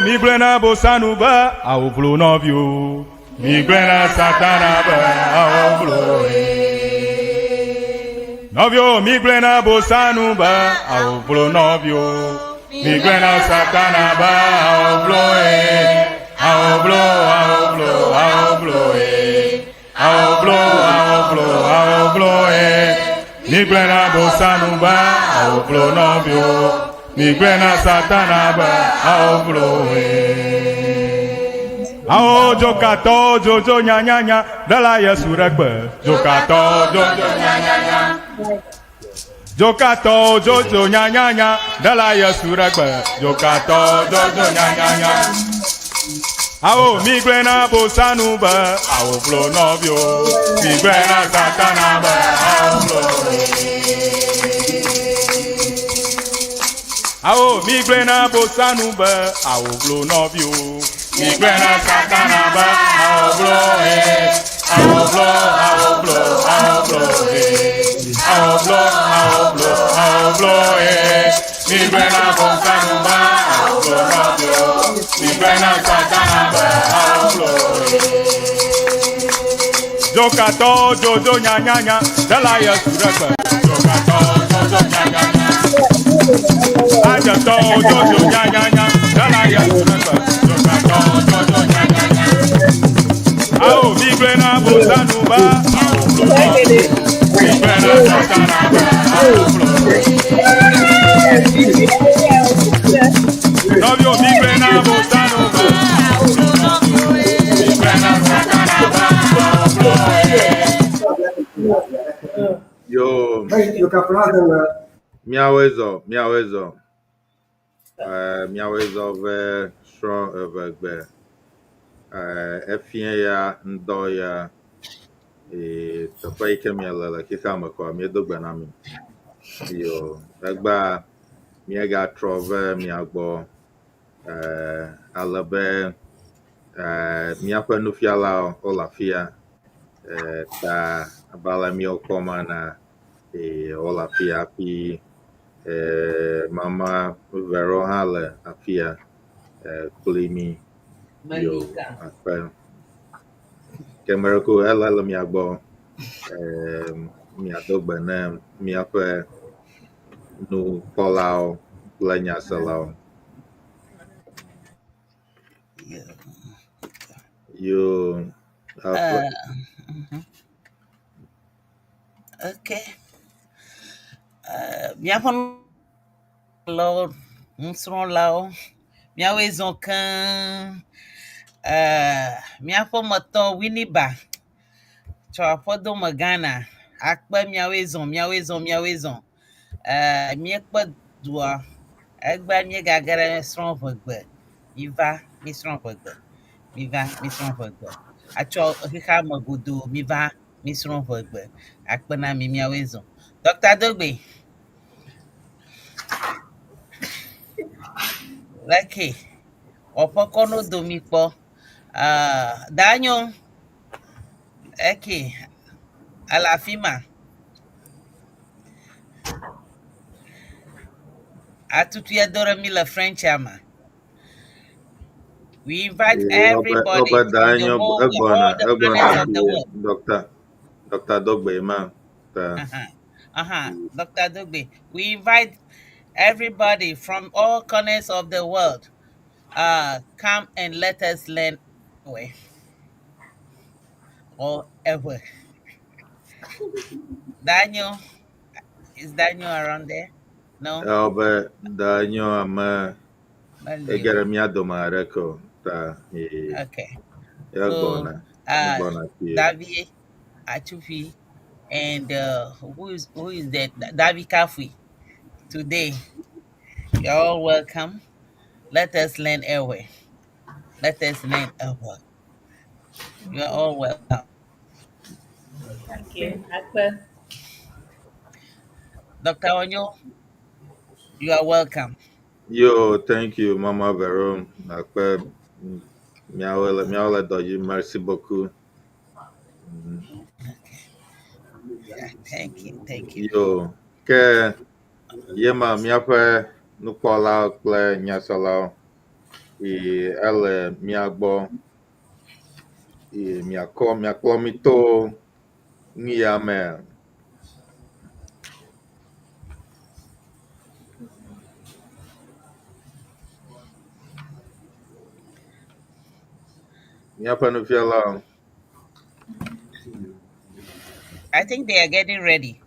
miglena bosanu ba awvlo novio. Miglena satana ba awvlo. Novio miglena bosanu ba awvlo novio. Miglena satana ba awvlo awvlo awvlo awvlo awvlo awvlo awvlo Miglena bosanu ba awvlo novio. Miglena satana ba awvlo Ao jokato jojo nya nya nya dala Yesu regbe. Jokato jojo nya nya nya. Jokato jojo nya nya nya dala Yesu regbe. Jokato jojo nya nya nya. Ao miglena bosanu ba awvlo novio. Miglena satana ba awvlo Ao miglena bosanu ba awvlo novio. Miglena satana ba awvlo awvlo awvlo awvlo awvlo awvlo awvlo Miglena bosanu ba awvlo novio. Miglena satana ba awvlo Jokato jojo nya nya nya dala Yesu regbe. Jokato jojo nya nya nya. Ajato jojo nya nya nya dala Yesu regbe. Jokato jojo nya nya nya. Ao miglena bosanu ba awvlo. Miglena satana ba awvlo. Novio miglena bosanu ba awvlo. Miglena satana ba awvlo. Yo, miawezo ve SRƆ E EGBE efie ya ndo ya teƒe ike miele xexea me kɔ miedo gbe na mi. Yo, egba miegatrɔ ve mia gbɔ ale be míaƒe nufialawo wole afi ya ta abale míawo kpɔm na wole afi ya hafi mama Vero hã le afi ya kple mi. Yo, akpe kemereko ele le mia gbɔ miado gbe ne míaƒe nukpɔlawo kple nyaselawo. Yo, okay. Miaƒe lawo nusrɔ̃lawo miawoe zɔ keŋ miaƒe metɔ Winneba tsɔ aƒedome Ghana akpe miawoe zɔ miekpe dua egbe miegage ɖe srɔ̃ ʋegbe miva misrɔ̃ ʋegbe atsɔ xexea me godo miva misrɔ̃ ʋegbe akpe na mi miawoe zɔ. Dr Dogbey leke ɔƒe kɔno domi kpɔ Daa Enyo eke ele afi ma atutu edo ɖe mi le French ama. We invite everybody from the whole all the planets of the world. Dr Dogbey ma. Dr Dogbey. We invite everybody from all corners of the world. Come and let us learn Ewe or Ewe. Daniel, is Daniel around there? No. But Daniel ama egeremia domareko ta. Okay. So, Davi Achufi and who is that? Davi Kafui. Today, you're all welcome. Let us learn Ewe. You're all welcome. Thank you. Akpe. Dr. Enyo, you are welcome. Yo, thank you, Mama Vero. Akpe, miawele doji, merci beaucoup. Yeah, thank you. Yo, ke yema miaƒe nukpɔlawo kple nyaselawo ele mia gbɔ miakɔ miakplɔ mi to nu ya me. Miaƒe nufialawo. I think they are getting ready.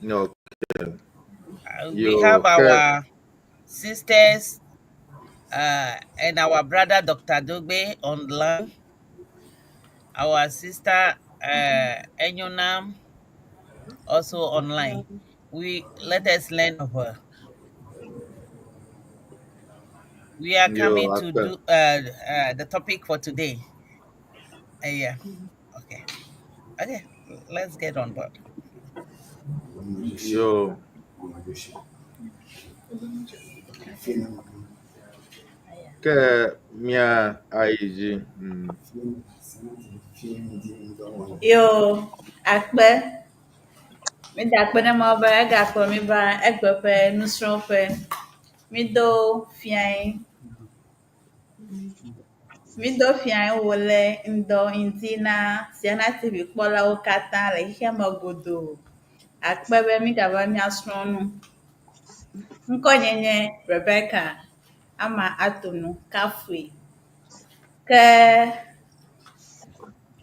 No. We have our sisters and our brother Dr. Dogbey online. Our sister Enyo also online. Let us learn of her. We are coming to do the topic for today. Yeah. Okay. Okay. Let's get on board. Yo. Ke mia ayi Yo, akpe. Mi da akpe ne mo be egakplɔ mi va egbe ƒe nusrɔ̃ƒe. Mi do fiae wòle ŋdɔ ŋdi na Siana TV kpɔlawo katã le xexea me godoo. Akpe be mi gava miasrɔ̃ nu. Ŋkɔnye nye Rebecca ama Atonu Kafui. Ke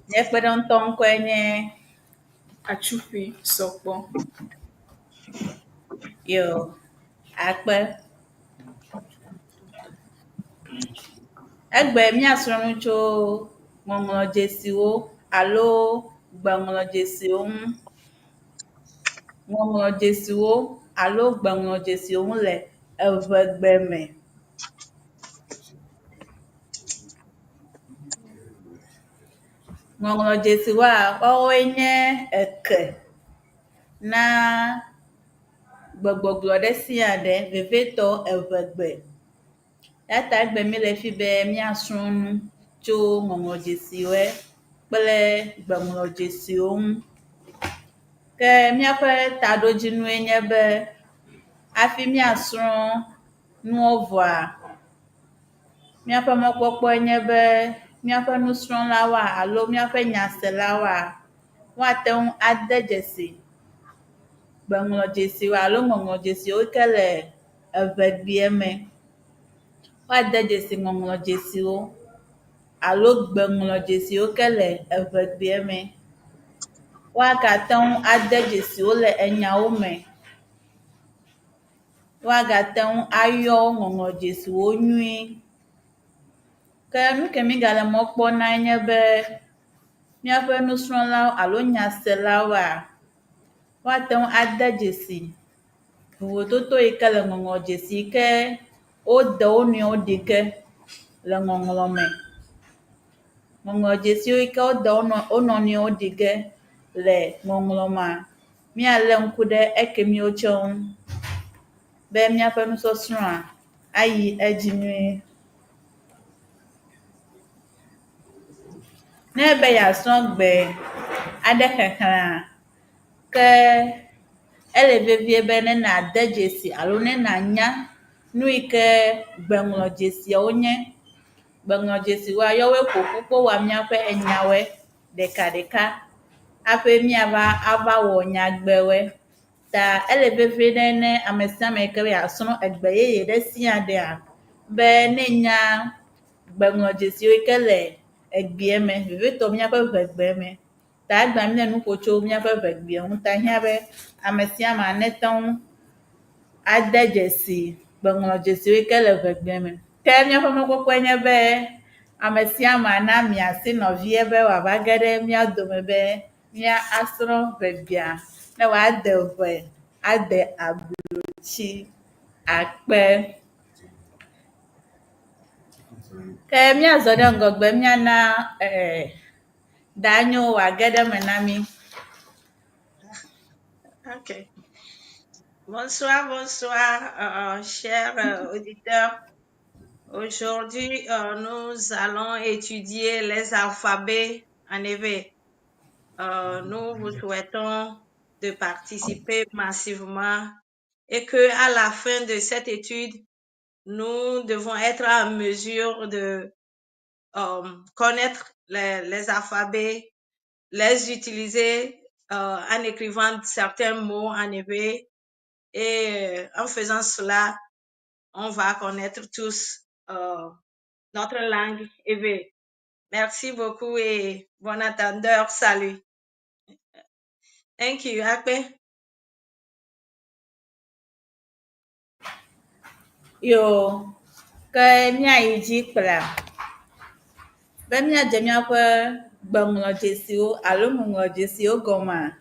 nye kpeɖeŋutɔ ŋkɔe nye Atsuƒui Sɔkpɔ. Yo, akpe. Egbe miasrɔ̃ nu tso ŋɔŋlɔdzesiwo alo gbeŋlɔdzesiwo ŋu. Ŋɔŋlɔdzesiwo alo gbeŋlɔdzesiwo ŋu le Eʋegbe me. Ŋɔŋlɔdzesiwoa, woawoe nye eke na gbegbɔgblɔ ɖe sia ɖe vevetɔ Eʋegbe. Ya ta egbe mi le fi be miasrɔ̃ nu tso ŋɔŋlɔdzesiwoe kple gbeŋlɔdzesiwo ŋu. Ke míaƒe taɖodzinue nye be hafi miasrɔ̃ nuwo vɔa, míaƒe mɔkpɔkpɔe nye be míaƒe nusrɔ̃lawoa alo míaƒe nyaselawoa woate ŋu ade dzesi gbeŋlɔdzesiwo alo ŋɔŋlɔdzesiwo ke le Eʋegbea me. Woade dzesi ŋɔŋlɔdzesiwo alo gbeŋlɔdzesiwo ke le Eʋegbea me. Woagate ŋu ade dzesiwo le enyawo me. Woagate ŋu ayɔ ŋɔŋlɔdzesiwo nyuie. Ke nu ke mi gale mɔ kpɔna nye be míaƒe nusrɔ̃lawo alo nyaselawoa, woate ŋu ade dzesi vovototo yi ke le ŋɔŋlɔdzesi yi ke wode wo nɔewo ɖi ge le ŋɔŋlɔ me. Ŋɔŋlɔdzesiwo yi ke wode wo nɔnɔewo ɖi ge le ŋɔŋlɔ mea, míalé ŋku ɖe ekemiwo tsɛ ŋu be míaƒe nusɔsrɔ̃a ayi edzi nyuie. Ne be yeasrɔ̃ gbe aɖe xexlẽa, ke ele vevie be ne nàde dzesi alo ne nànya nu yi ke gbeŋlɔdzesiawo nye. Gbeŋlɔdzesiwoa, yawoe ƒoƒu kpo wɔa míaƒe enyawoe ɖekaɖeka hafi ava wɔ nyagbewoe. Ta ele vevie ɖe ne ame sia ame yi ke be yeasrɔ̃ egbe yeye ɖe sia ɖea, be nenya gbeŋlɔdzesiwo yi ke le egbea me, vevetɔ míaƒe Eʋegbea me. Ta egbe mi le nu ƒo tso míaƒe Eʋegbea ŋu ta hiã be ame sia ame nete ŋu ade dzesi gbeŋlɔdzesiwo yi ke le Eʋegbea me. Ke míaƒe mɔkpɔkpɔe nye be ame sia ame na miasi nɔvie be wòava ge ɖe mía dome be míasrɔ̃ ʋegbea ne wòade ʋe ade ablotsi akpe. Ke míazɔ ɖe ŋgɔgbe míana Daa Enyo wòage ɖe me na mí. Ok. Bonsoir, bonsoir, chers auditeurs. Aujourd'hui, nous allons étudier les alphabets en Ewe. Nous vous souhaitons de participer massivement et que à la fin de cette étude, nous devons être en mesure de connaître les alphabets, les utiliser en écrivant certains mots en Ewe, et en faisant cela, on va connaître tous notre langue Ewe. Merci beaucoup et bon attendeur, salut. Thank you, Akpe. Yo, ke míayi dzi kpla be míadze míaƒe gbeŋlɔdzesiwo alo ŋɔŋlɔdzesiwo gɔmea.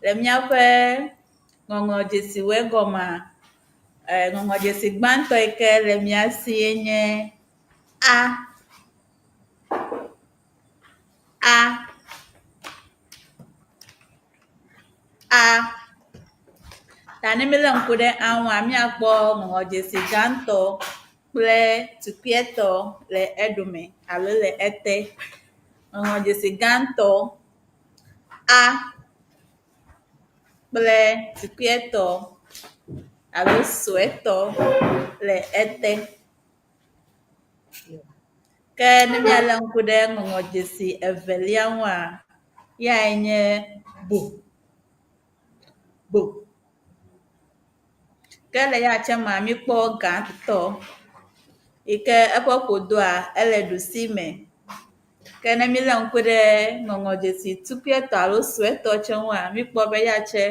Le míaƒe ŋɔŋlɔdzesiwoe gɔmea, ŋɔŋlɔdzesi gbãtɔ yi ke le mía sie nye a. Ta ne míele ŋku ɖe aŋua, míakpɔ ŋɔŋlɔdzesi gãtɔ kple tukuitɔ le eɖome alo le ete. Ŋɔŋlɔdzesi gãtɔ a kple tukuitɔ alo suetɔ le ete. Ke ne míale ŋku ɖe ŋɔŋlɔdzesi evelia ŋua, yae nye bo. Ke le ya tse mea, míkpɔ gãtɔ yi ke eƒe ƒodoa ele ɖusi me. Ke ne míele ŋku ɖe ŋɔŋlɔdzesi tukuitɔ alo suetɔ tse ŋua, míkpɔ be ya tse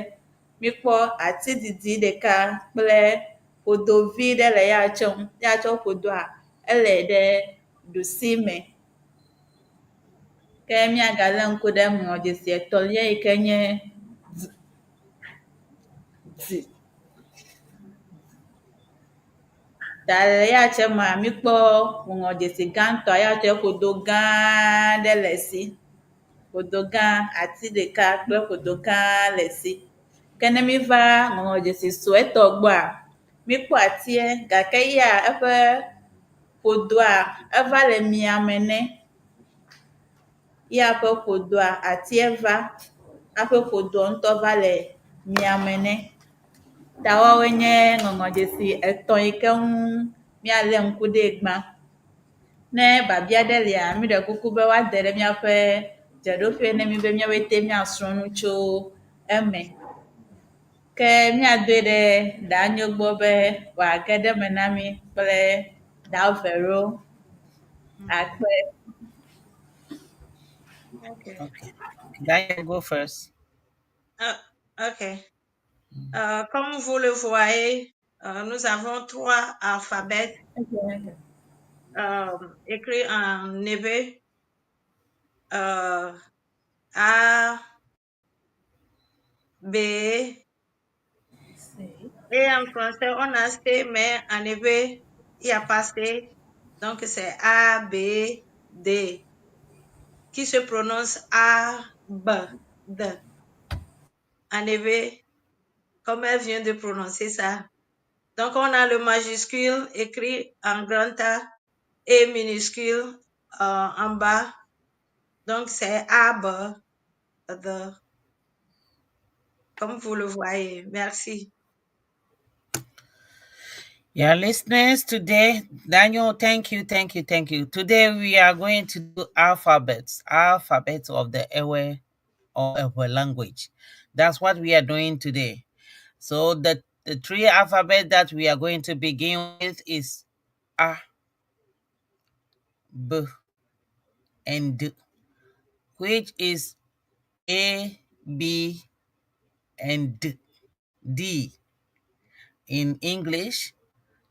míkpɔ atididi ɖeka kple ƒodo vi ɖe le ya tse ŋu. Ya tse ƒodoa ele ɖe ɖusi me. Ke míagale ŋku ɖe ŋɔŋlɔdzesi etɔ̃lia yi ke nye dzi. Ta le ya tse mea, míkpɔ ŋɔŋlɔdzesi gãtɔa, ya tse ƒodo gã ɖe le esi. Ƒodo gã, ati ɖeka kple ƒodo gã le esi. Ke ne míva ŋɔŋlɔdzesi suetɔ gbɔa, míkpɔ atie gake ya eƒe ƒodoa eva le miame nɛ. Ya ƒe ƒodoa atie va, aƒe ƒodoa ŋutɔ va le miame nɛ. Ta woawoe nye ŋɔŋlɔdzesi etɔ̃ yi ke ŋu míale ŋku ɖe gbã. Ne biabia ɖe lia, míɖe kuku be woade ɖe míaƒe dzeɖoƒe ne mí be míawoe míasrɔ̃ nu tso eme. Ke míadoe ɖe Daa Enyo gbɔ be wòage ɖe eme na mí kple Daa Vero. Akpe. Okay. Daa, go first. Okay. Comme vous le voyez, nous avons 3 alphabets écrits en Ewe. A, B, et en français, on a C, mais en Ewe, il n'y a pas C. Donc, c'est A, B, D, qui se prononce A, B, D. En Ewe, comme elle vient de prononcer ça. Donc, on a le majuscule écrit en grand A et minuscule en bas. Donc, c'est A, B, D. Comme vous le voyez. Merci. Yeah, listeners, today, Daniel, thank you. Today we are going to do alphabets of the Ewe or Ewe language. That's what we are doing today. So the 3 alphabets that we are going to begin with is A, B, and D, which is A, B, and D in English,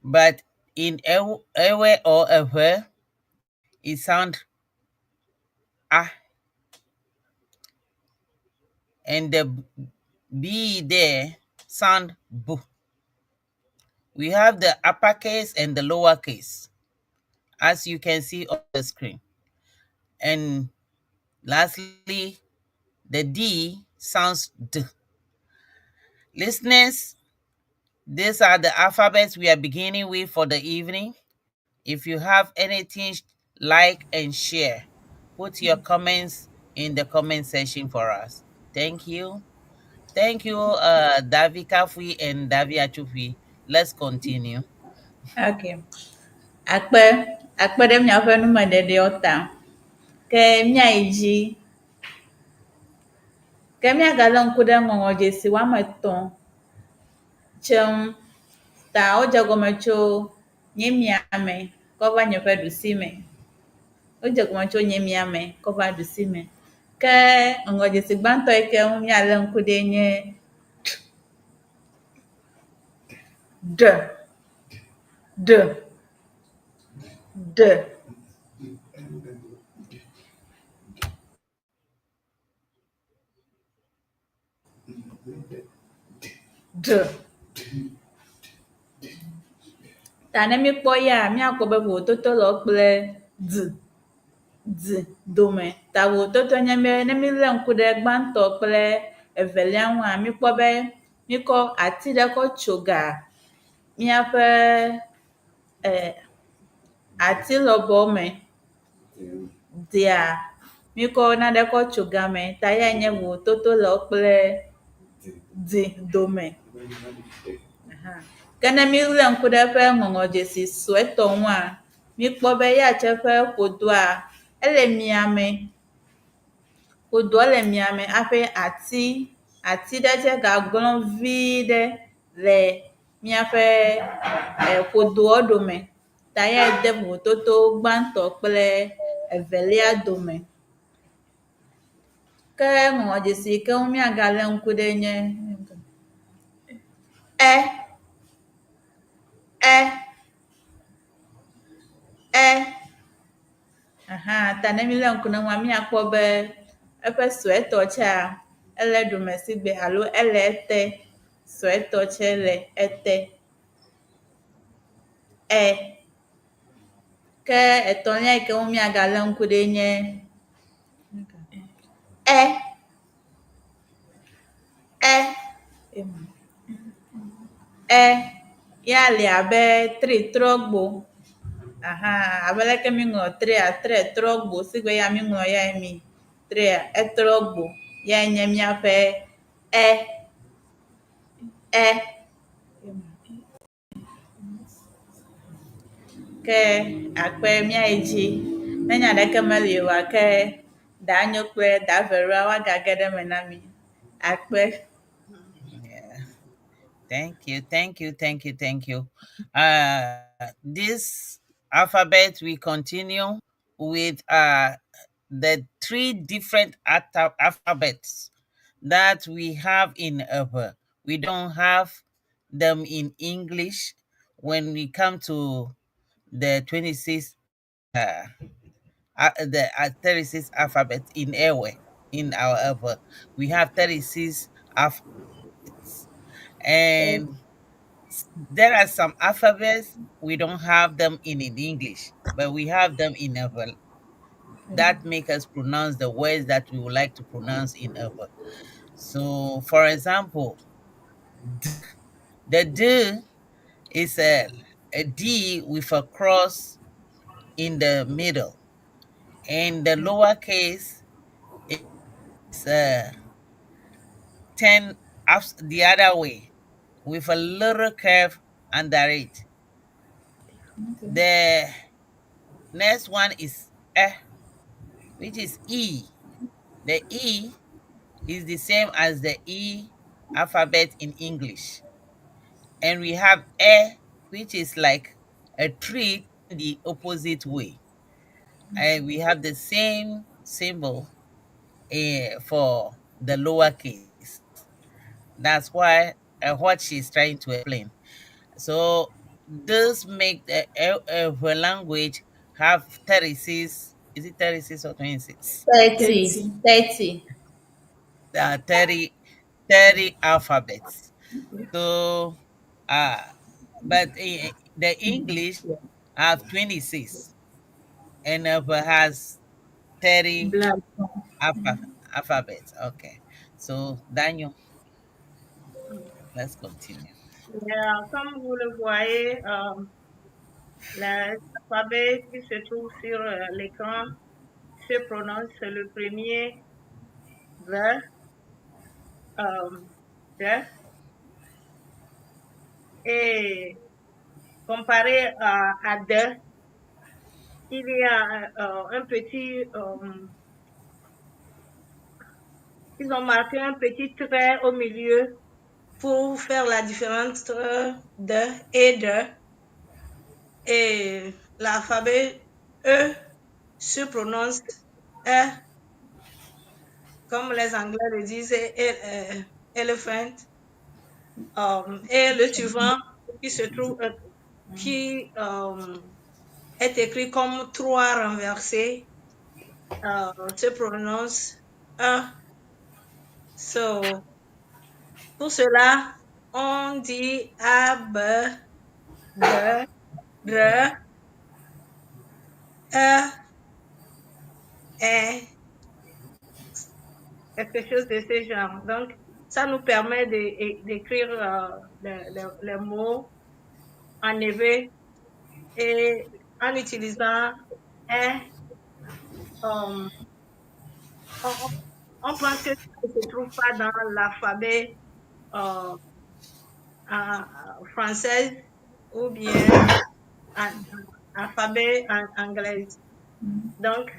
but in Ewe or Ewe, it sounds A, and the B there sound B. We have the uppercase and the lowercase, as you can see on the screen. And lastly, the D sounds D. Listeners, these are the alphabets we are beginning with for the evening. If you have anything, like and share. Put your comments in the comment section for us. Thank you. Thank you, Davi Kafui and Davi Achufi. Let's continue. Okay. Akpe ɖe miaƒe numeɖeɖewo ta. Ke míayi dzi. Ke míagalé ŋku ɖe ŋɔŋlɔdzesi woame etɔ̃ tse ŋu ta wodze egɔme tso nye miame kɔ va nye ƒe ɖusime. Wodze egɔme tso nye miame kɔ va ɖusime. Ke ŋɔŋlɔdzesi gbãtɔ yi ke ŋu míalé ŋku ɖe nye D. Ta ne míkpɔ ya, míakpɔ be vovototo le wo kple d dome. Ta vovototo nye be ne mílé ŋku ɖe gbãtɔ kple evelia ŋua, míkpɔ be míkɔ ati ɖe kɔ tso ga míaƒe ati lɔbɔ me. Dea, míkɔ naɖe kɔ tso game ta ya nye vovototo le wo kple d dome. Ke ne mílé ŋku ɖe eƒe ŋɔŋlɔdzesi suetɔ ŋua, míkpɔ be ya tse ƒe ƒodoa, ele miame. Ƒodoa le miame hafi ati ɖe tse gagblɔ vi ɖe le míaƒe ƒodoa ɖome. Ta ya de vovototo gbãtɔ kple evelia dome. Ke ŋɔŋlɔdzesi yi ke ŋu míagalé ŋku ɖe nye ta ne mílé ŋku ɖe ŋua, míakpɔ be eƒe suetɔ tsea, ele ɖomesigbe alo ele ete. Suetɔ tse le ete. Ke etɔ̃lia yi ke ŋu míagalé ŋku ɖe nye ya li abe tri trɔgbo. Abe leke míŋlɔ tria, tre trɔgbo, sigbe ya míŋlɔ ya mi tria etrɔgbo. Ya nye míaƒe Ke akpe míayi dzi. Ne nya ɖeke meli oa, ke Daa Enyo kple Daa Vero woagage ɖe me na mi. Akpe. Yeah. Thank you. This alphabet, we continue with the three different alphabets that we have in Ewe. We don't have them in English. When we come to the 26 the 36 alphabets in Ewe, in our Ewe, we have 36 alphabets, and there are some alphabets we don't have them in English, but we have them in Ewe. That make us pronounce the words that we would like to pronounce in Ewe. So, for example, the D is a D with a cross in the middle, and the lowercase is 10 up the other way with a little curve under it. The next one is which is E. The E is the same as the E alphabet in English. And we have which is like a tree the opposite way. And we have the same symbol for the lowercase. That's why what she's trying to explain. So this make the language have 36. Is it 36 or 26? 30. 30 alphabets. So, but the English have 26, and has 30 alphabets. Okay. So, Daniel, let's continue. Comme vous le voyez, l'alphabet qui se trouve sur l'écran se prononce le premier V, D, et comparé à de, il y a un petit, ils ont marqué un petit trait au milieu pour faire la différence entre de et de. Et l'alphabet E se prononce E, comme les Anglais le disent, elephant. Et le suivant qui se trouve, qui est écrit comme 3 renversés, se prononce E. So, pour cela, on dit A, B, D, R, E, E, quelque chose de ce genre. Donc, ça nous permet d'écrire les mots en éve et en utilisant un. On pense que ça ne se trouve pas dans l'alphabet français ou bien alphabet anglais. Donc,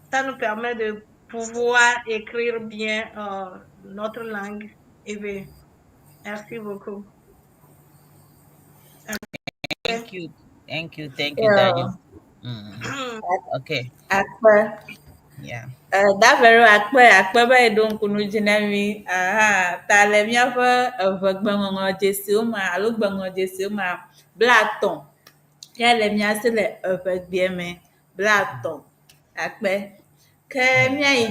ça nous permet de pouvoir écrire bien notre langue Ewe. Merci beaucoup. Thank you, Yeah. Daniel. Okay. Akpe. Yeah. That Vero akpe ba edon kunu jinami. Ta le miaƒe Gbeŋlɔdzesiwo ma alo Gbeŋlɔdzesiwo ma blaton. Ya le miasi le Eʋegbea me blaton. Akpe. Ke miayi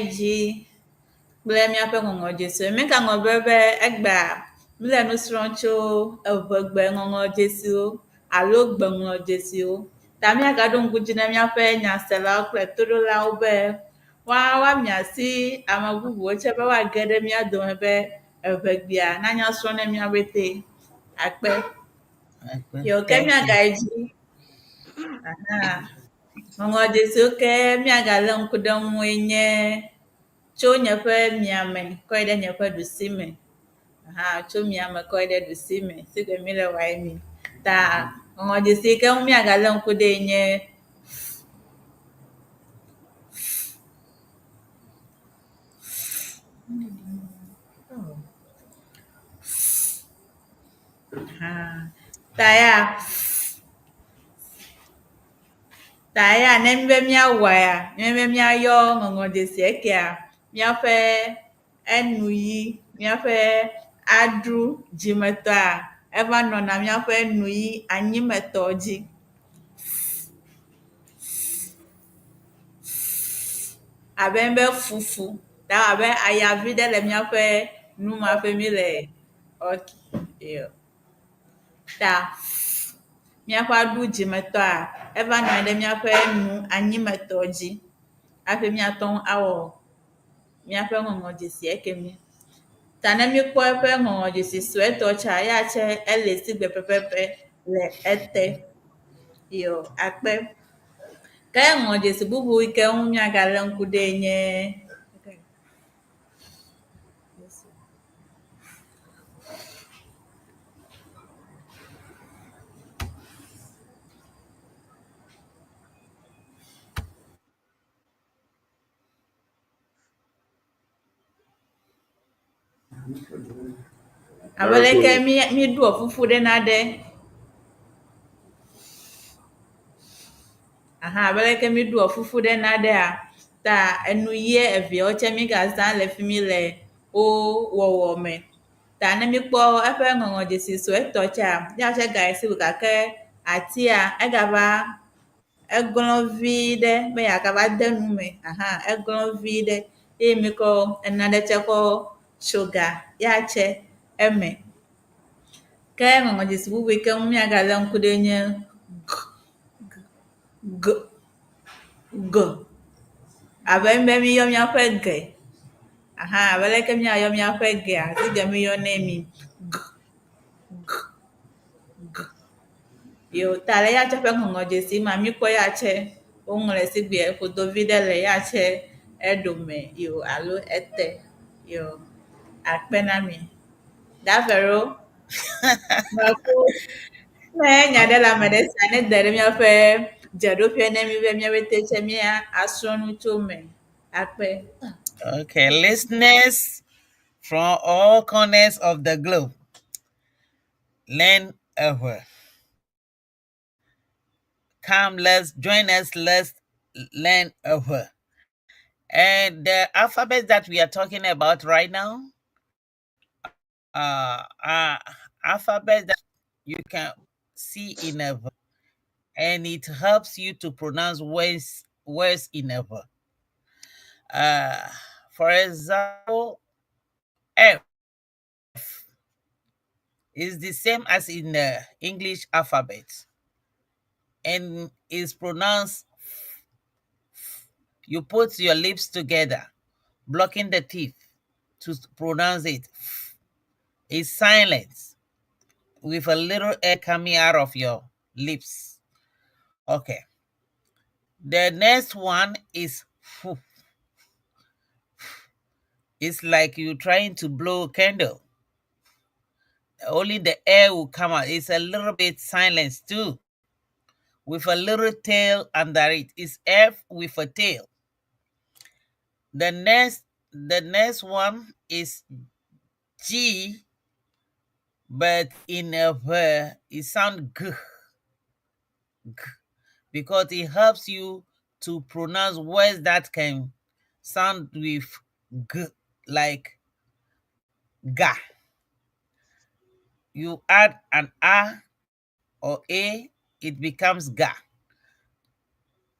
dzi kple miaƒe ŋɔŋlɔdzesiwo. Mi ka ŋlɔ be egba mi le nu srɔ̃m tso Eʋegbe ŋɔŋlɔdzesiwo alo Gbeŋlɔdzesiwo. Ta miagaɖo ŋku dzi na miaƒe nyaselawo kple toɖolawo be woamiasi ame bubuwo tsɛ be woage ɖe mia dome be Eʋegbea nanya srɔ̃ ne mia bete. Akpe. Yo ke miagayi dzi. Ŋɔŋlɔdzesiwo ke miagalé ŋku ɖe ŋue nye tso nye ƒe miame kɔ yi ɖe nye ƒe ɖusime. Tso miame kɔ yi ɖe ɖusime si ke mi le wɔe mi. Ta ŋɔŋlɔdzesi ke ŋu miagalé ŋku ɖe nye ta ya ne mi be miawɔa ya, mi be miayɔ ŋɔŋlɔdzesi ekea miaƒe enuyi, miaƒe adru dzimetɔa eva nɔna miaƒe nuyi anyimetɔ dzi. Abe be fufu, ta abe ayavi ɖe le miaƒe numa ƒe mi le ta miaƒe aɖu dzimetɔa eva nɔ anyi ɖe miaƒe nu anyimetɔ dzi hafi miate ŋu awɔ miaƒe ŋɔŋlɔdzesi ekemi. Ta ne mikpɔ eƒe ŋɔŋlɔdzesi suetɔ tsã ya tsɛ ele sigbe pɛpɛpɛ le ete. Yo akpe. Ke ŋɔŋlɔdzesi bubu yi ke ŋu miagalé ŋku ɖe nye abe leke mi ɖoa fufu ɖe naɖe. Abe leke mi ɖoa fufu ɖe naɖea, ta enuyi eveawo tsɛ migazã le fi mi le wo wɔwɔ me. Ta ne mikpɔ eƒe ŋɔŋlɔdzesi suetɔ tsɛa, ya tsɛ gayi si gake atia egava eglɔ̃ vi ɖe be yeagava de nu me. Eglɔ̃ vi ɖe eye mikɔ enane tsɛ kɔ tsoga ya tsɛ eme. Ke ŋɔŋlɔdzesi bubu yi ke ŋu miagalé ŋku ɖe nye g. Abe be miyɔ miaƒe ge. Abe leke miayɔ miaƒe gea, si ke miyɔnɛ mi g. Yo ta le ya tsɛ ƒe ŋɔŋlɔdzesi ma mikpɔ ya tsɛ woŋlɔe sigbea ƒodovi ɖe le ya tsɛ eɖome yo alo ete. Yo akpe na mi. Da Vero. Baako na enya de la medesa ne dere míaƒe dzeɖoƒe ne mí be míaƒe tetse mía asrɔ̃nu tso me. Akpe. Okay, listeners from all corners of the globe, learn Ewe. Come, let's join us. Let's learn Ewe. And the alphabet that we are talking about right now are alphabets that you can see in Ewe, and it helps you to pronounce words in Ewe. For example, F is the same as in the English alphabet and is pronounced. You put your lips together, blocking the teeth to pronounce it. It's silent with a little air coming out of your lips. Okay. The next one is fu. It's like you trying to blow a candle. Only the air will come out. It's a little bit silence too, with a little tail under it. It's F with a tail. The next one is G, but in a it sounds g, because it helps you to pronounce words that can sound with g, like ga. You add an a or a, it becomes ga.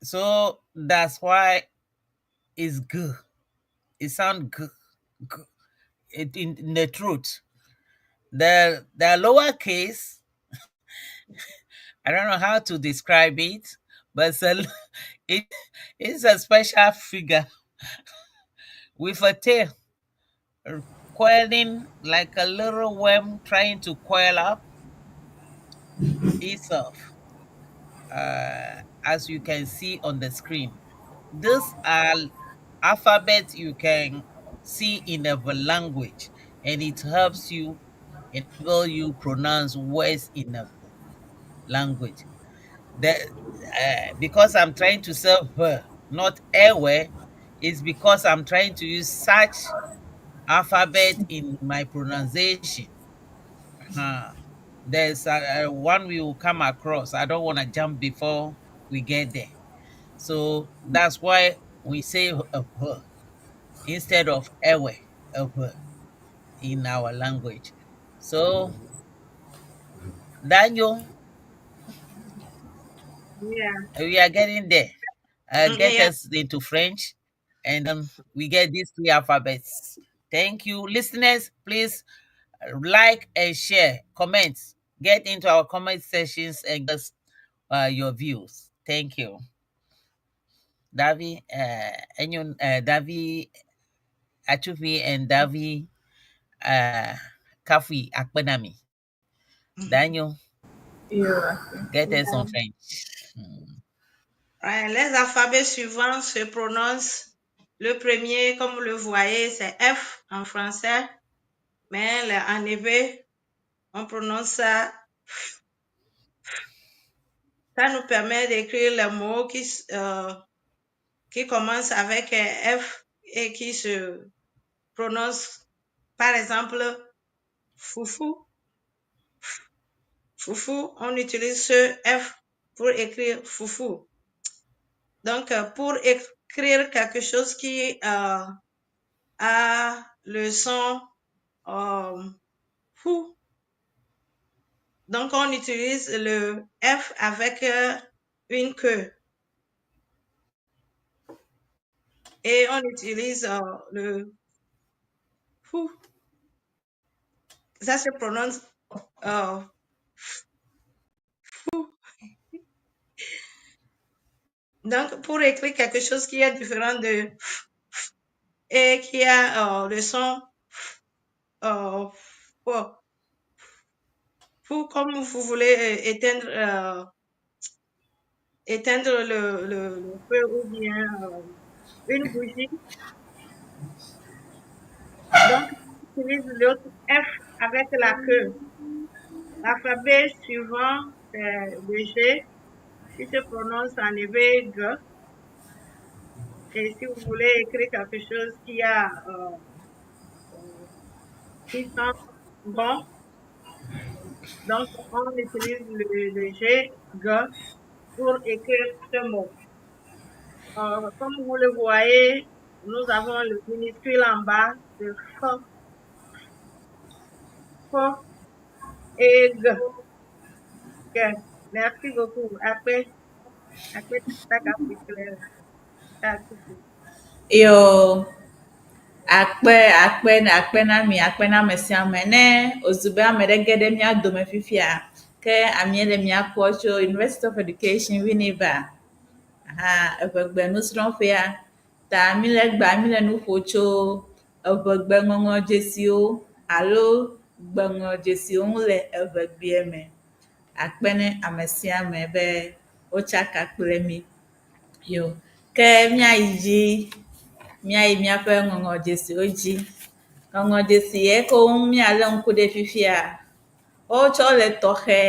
So that's why it's g. It sounds g, g. In the truth. The lowercase, I don't know how to describe it, but it's a special figure with a tail coiling like a little worm trying to coil up itself, as you can see on the screen. These are alphabets you can see in a language, and it helps you enable you pronounce words in a language. Because I'm trying to say her, not Ewe, is because I'm trying to use such alphabet in my pronunciation. There's one we will come across. I don't want to jump before we get there. So that's why we say her instead of Ewe, her in our language. So, Daniel, Yeah. we are getting there. Get Yeah. us into French, and we get these three alphabets. Thank you. Listeners, please like and share, comments. Get into our comment sessions and give us your views. Thank you. Enyo, Davi Achufi and Davi Kafi Akpenami. Daniel, get us on French. Ouais, les alphabets suivants se prononcent. Le premier, comme vous le voyez, c'est F en français, mais en hébreu, on prononce ça. Ça nous permet d'écrire les mots qui commencent avec F et qui se prononcent, par exemple, foufou. Foufou, on utilise ce F pour écrire foufou. Donc, pour écrire quelque chose qui a le son fou, donc on utilise le F avec une queue. Et on utilise le fou. Ça se prononce fou. Donc, pour écrire quelque chose qui est différent de et qui a le son fou, comme vous voulez éteindre le feu ou bien une bougie. Donc, on utilise l'autre F avec la queue. L'alphabet suivant, c'est le G, qui se prononce en éveil G. Et si vous voulez écrire quelque chose qui sent bon, donc on utilise le G, G, pour écrire ce mot. Comme vous le voyez, nous avons le minuscule en bas de F, F et G. Ok, merci beaucoup. Après, Yo, akpe na mi, akpe na mesiame ne ozugbo ame ɖe ge ɖe mía dome fifia, ke ami le mía kpɔ tso University of Education Winneba. Eʋegbe nusrɔ̃ƒea, ta mi le nu ƒo tso eʋegbe ŋɔŋlɔdzesiwo alo gbeŋlɔdzesiwo ŋu le eʋegbea me. Akpe ne ame sia ame be wotsaka kple mi. Yo, ke míayi dzi, míayi míaƒe ŋɔŋlɔdzesiwo dzi. Ŋɔŋlɔdzesi ye ke ŋu míalé ŋku ɖe fifia, wotsɔ le tɔxɛ,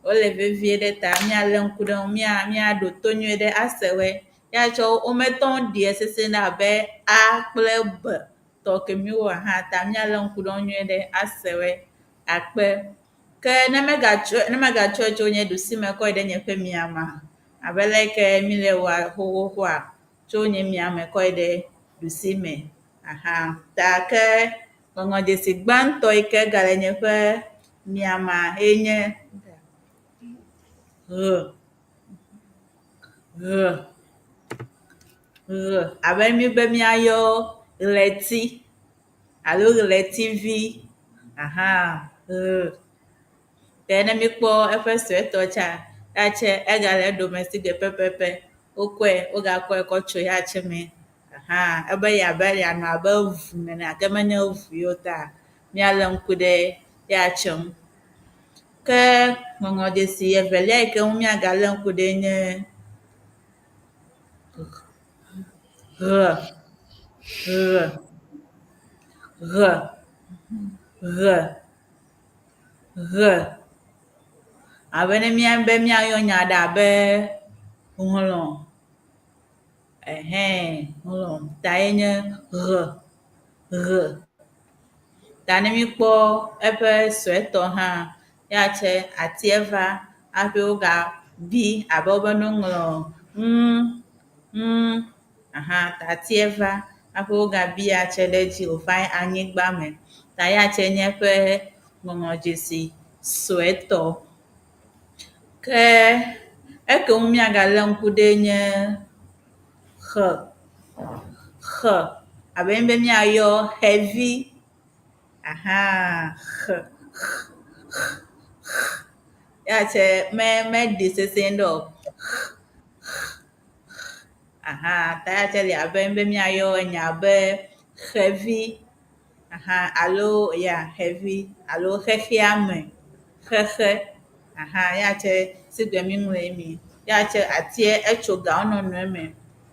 wole vevie ɖe ta míalé ŋku ɖe ŋu, míaɖo to nyuie ɖe ase wɔe. Ya tsɔ wometɔ ɖie sesẽna abe A kple B tɔ ke mi wɔa hã ta míalé ŋku ɖe ŋu nyuie ɖe ase wɔe. Akpe. Ke ne megatsɔe tso nye ɖusime kɔ yi ɖe nye ƒe miame, abe leke mi le wɔa xoxoxoa, tso nye miame kɔ yi ɖe ɖusime. Ta ke ŋɔŋlɔdzesi gbãtɔ yi ke gale nye ƒe miamea enye abe mi be míayɔ ɣleti alo ɣletivi. Ke ne mi kpɔ eƒe suetɔ tsa, ya egale eɖome si gbe pɛpɛpɛ. Wogakɔe kɔ tso ya tse me. Ebe yeanɔ abe ʋu nene gake menye ʋu yewo ta míalé ŋku ɖe ya tse ŋu. Ke ŋɔŋlɔdzesi evelia yi ke ŋu míagalé ŋku ɖe nye ɣ. Abe ne míayɔ nya ɖe abe hlɔ̃, hlɔ̃ ta yenye ɣ. Ta ne mi kpɔ eƒe suetɔ hã, ya tse atie va hafi wogabi abe wobe no ŋlɔ ta atie va hafi wogabi ya tse ɖe edzi wòva yi anyigba me. Ta ya tse nye eƒe ŋɔŋlɔdzesi suetɔ. Ke eke ŋu míagalé ŋku ɖe nye x. Abe be míayɔ xevi. Ya tse meɖi sesẽ ɖe o. Ta ya tse li abe be míayɔ enya be xevi. Alo xevi alo xexeame, xexe. Ya tse sigbe mi ŋlɔe mi. Ya tse atie etso ga wo nɔnɔe me.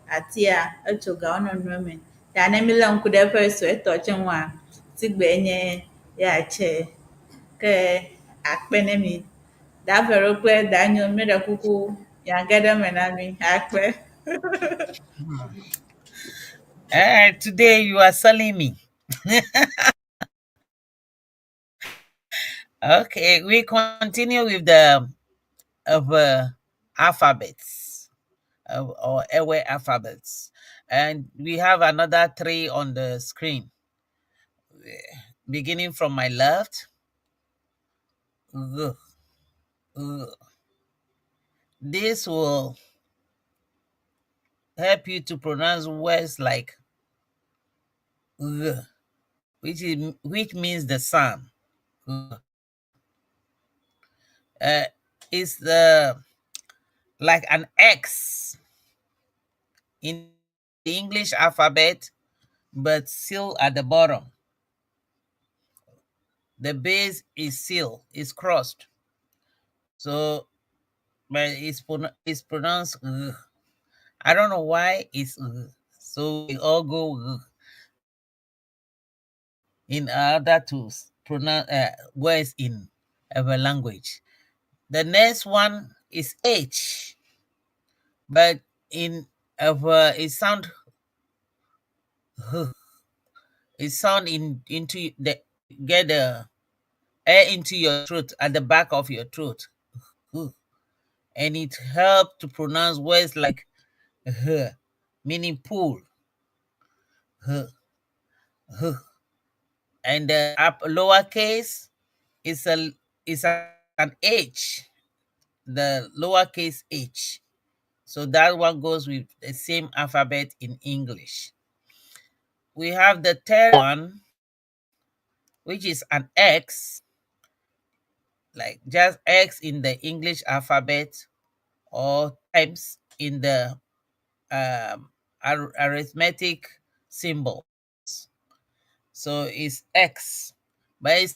Atia etso ga wo nɔnɔe me. Ta ne mi lé ŋku ɖe eƒe suetɔ tse ŋua, sigbe nye ya tse. Ke akpe ne mi. Daa Vero kple Daa Enyo míeɖe kuku miage ɖe me na mi. Akpe. Today you are selling me. Okay, we continue with the alphabets or Ewe alphabets, and we have another 3 on the screen. Beginning from my left. This will help you to pronounce words like which means the sun. It's like an X in the English alphabet, but still at the bottom. The base is still crossed, so but it's pronounced. I don't know why it's so we all go in order to pronounce words in Ewe language. The next one is H, but in Ewe it sound into the get the air into your throat at the back of your throat, and it helps to pronounce words like meaning pool, and the lowercase is an H, the lowercase h. So that one goes with the same alphabet in English. We have the third one, which is an X, like just X in the English alphabet, or times in the arithmetic symbol. So it's X, but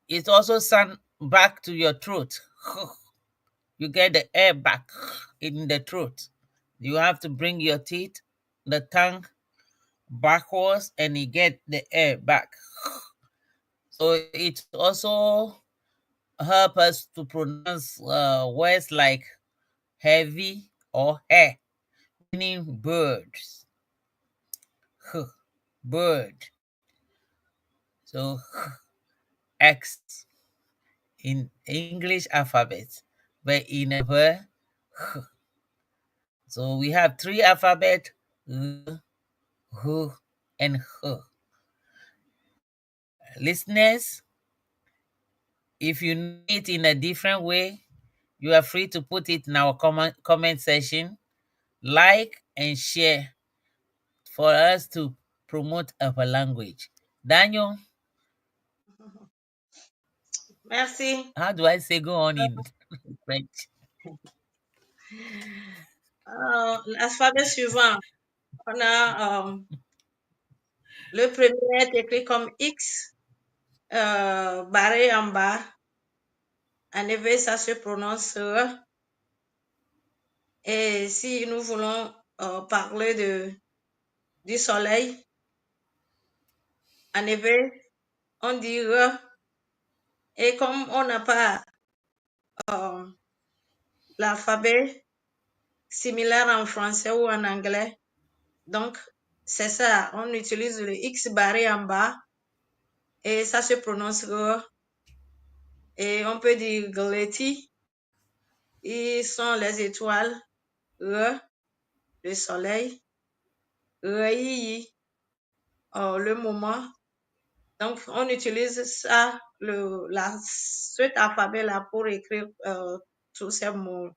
it's also sound back to your throat. You get the air back in the throat. You have to bring your teeth, the tongue backwards, and you get the air back. So it also helps us to pronounce words like heavy or hair, meaning birds. Bird. So X in English alphabet, but in a word. So we have three alphabet, and H. Listeners, if you know it in a different way, you are free to put it in our comment section, like and share for us to promote our language. Daniel, Merci. how do I say go on in French? L'alphabet suivant, on a le premier est écrit comme X, barré en bas. En effet, ça se prononce R. Et si nous voulons parler du soleil, en effet, on dit R. Et comme on n'a pas l'alphabet similaire en français ou en anglais, donc c'est ça, on utilise le X barré en bas et ça se prononce R. Et on peut dire Gleti, ils sont les étoiles, R, le soleil, Reiyi, le moment. Donc, on utilise ça, cet alphabet-là pour écrire tous ces mots.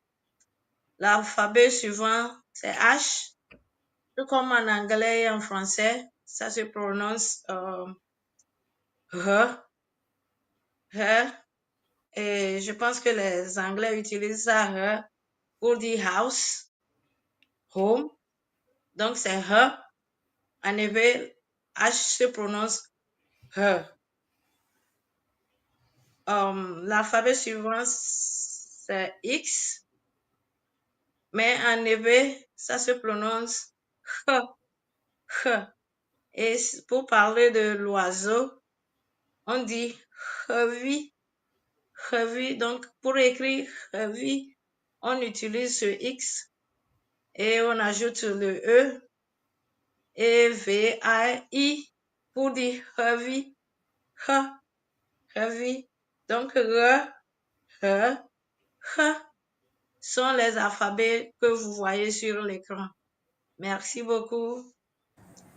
L'alphabet suivant, c'est H. Tout comme en anglais et en français, ça se prononce H. Et je pense que les Anglais utilisent ça H pour dire house, home. Donc, c'est H. En effet, H se prononce H. L'alphabet suivant, c'est X. Mais en effet, ça se prononce H. H. Et pour parler de l'oiseau, on dit heavy. Heavy. Donc, pour écrire heavy, on utilise ce X et on ajoute le E et V-A-I pour dire heavy. H. Heavy. Donc, R, H, H sont les alphabets que vous voyez sur l'écran. Merci beaucoup.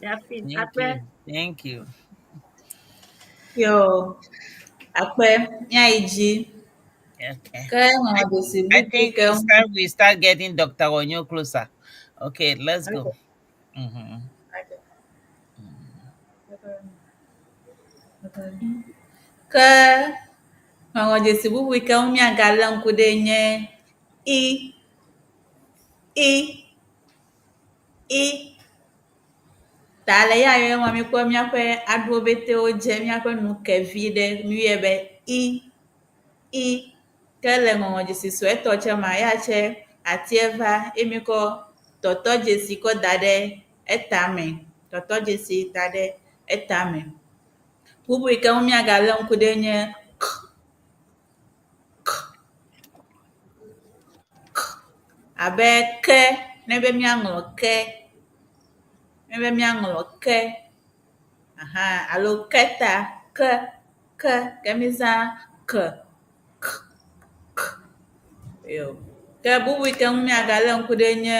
Merci. Thank you. Yo, akpe, miaiji. Okay. Ke ŋɔŋlɔdzesi I bubu think ke it's time we start getting Dr. Enyo closer. Okay, let's go. ke ŋɔŋlɔdzesi bubu ke miagalé ŋku ɖe nye I. Ta le ya yɔ ma mikpɔ míaƒe aɖuwo betewo dze míaƒe nu ke vi ɖe míyɔe be I. Ke le ŋɔŋlɔdzesi suetɔ tse ma ya tse atie va emi kɔ tɔtɔdzesi kɔ da ɖe etame. Tɔtɔdzesi da ɖe etame. bubu ike míagale ŋku ɖe nye k, k, k, abe ke, ne be míaŋlɔ ke, ne be míaŋlɔ ke, alo keta, ke, ke mízã ke, k, k, yo. Ke bubu ike míagale ŋku ɖe nye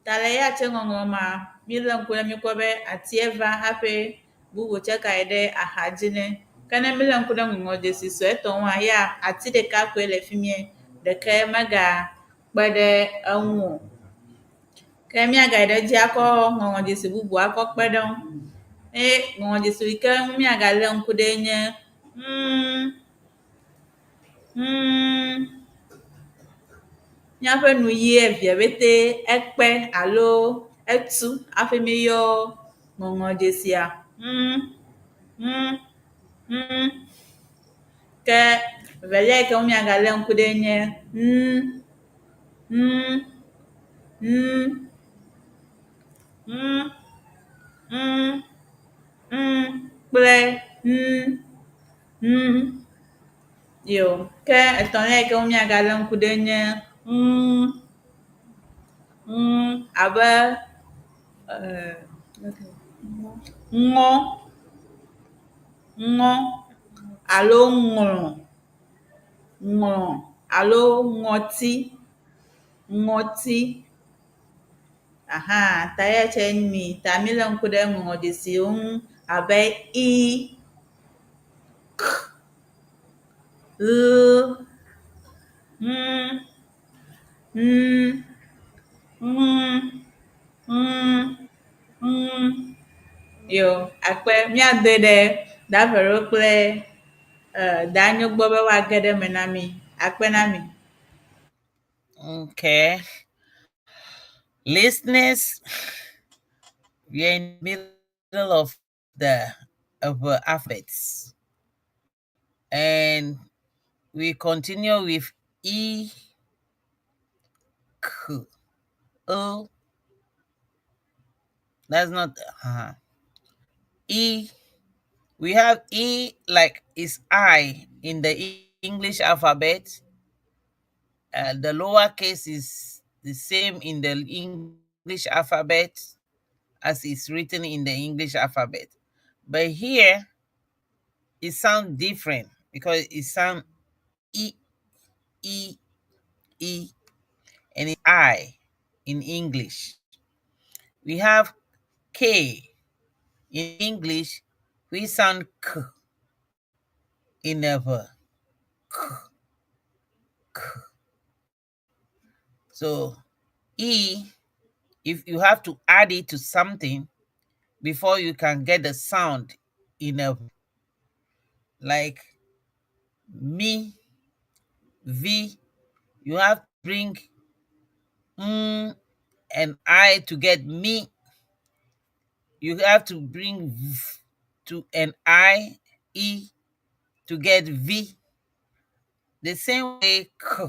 ta le ya tse ŋɔŋlɔ ma, míle ŋku ɖe míkpɔ be atie va hafi bubu tse ka yi ɖe axadzi nɛ. Ke ne míle ŋku ɖe ŋɔŋlɔdzesi suetɔ ŋua, ya ati ɖeka koe le fi mie, ɖeke megakpe ɖe eŋu o. Ke míagayi ɖe edzi akɔ ŋɔŋlɔdzesi bubu akɔ kpe ɖe eŋu. Eye ŋɔŋlɔdzesi yike míagale ŋku ɖe nye míaƒe nuyi evia ƒete ekpe alo etu hafi míyɔ ŋɔŋlɔdzesia. Ke velia yike míagale ŋku ɖe nye kple yo. Ke etɔ̃lia yike míagale ŋku ɖe nye abe ŋɔ, alo ŋlɔ, alo ŋɔti, ta ya tse mi, ta míle ŋku ɖe ŋɔŋlɔdzesiwo ŋu abe i, k, yo. Akpe míadoe ɖe Daa Vero kple Daa Enyo gbɔ be woage ɖe eme na mí. Akpe na mi. Okay. Listeners, we are in the middle of the alphabets. And we continue with E, K, O. That's not E. We have E like is I in the English alphabet. The lowercase is the same in the English alphabet as it's written in the English alphabet. But here, it sounds different because it sounds E, E, E, and it's I in English. We have K in English. We sound K in the K, K. So E, if you have to add it to something before you can get the sound in a, like me, V, you have to bring and I to get me. You have to bring V to an I, E to get V. The same way K.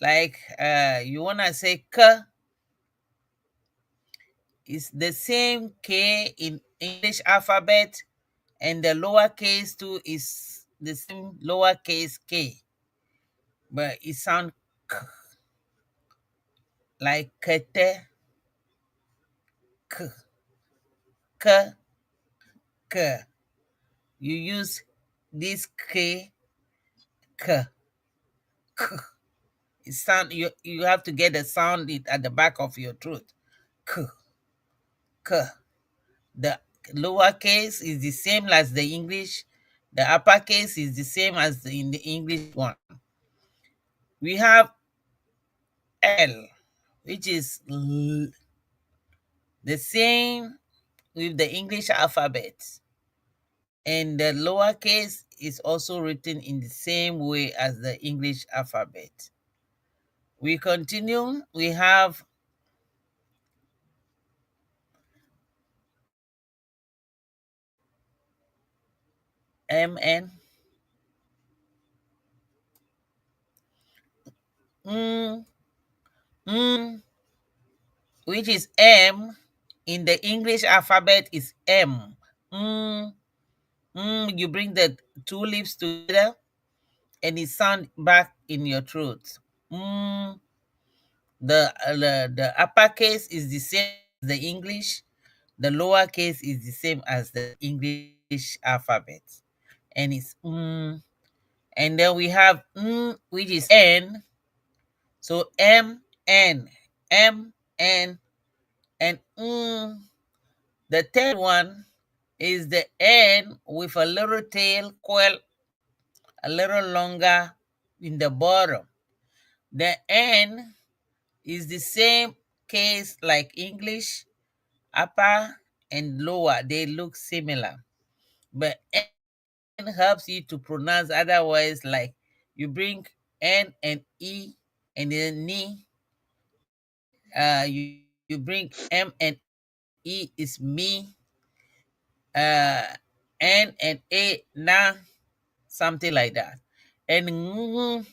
Like you want to say K, it's the same K in English alphabet, and the lowercase too is the same lowercase K, but it sounds K, like kete, K, K, K. You use this K, K, K. It sound, you have to get the sound at the back of your throat. K, K. The lowercase is the same as the English. The uppercase is the same as in the English one. We have L, which is the same with the English alphabet. And the lowercase is also written in the same way as the English alphabet. We continue. We have MN, which is M, in the English alphabet is M. You bring the two lips together and it sound back in your throat. The uppercase is the same as the English. The lowercase is the same as the English alphabet. And it's and then we have which is N. So M, N, M, N, and the third one is the N with a little tail coil a little longer in the bottom. The N is the same case like English, upper and lower. They look similar. But N helps you to pronounce other words like you bring N and E and then ni. You bring M and E is me. N and A na, something like that. And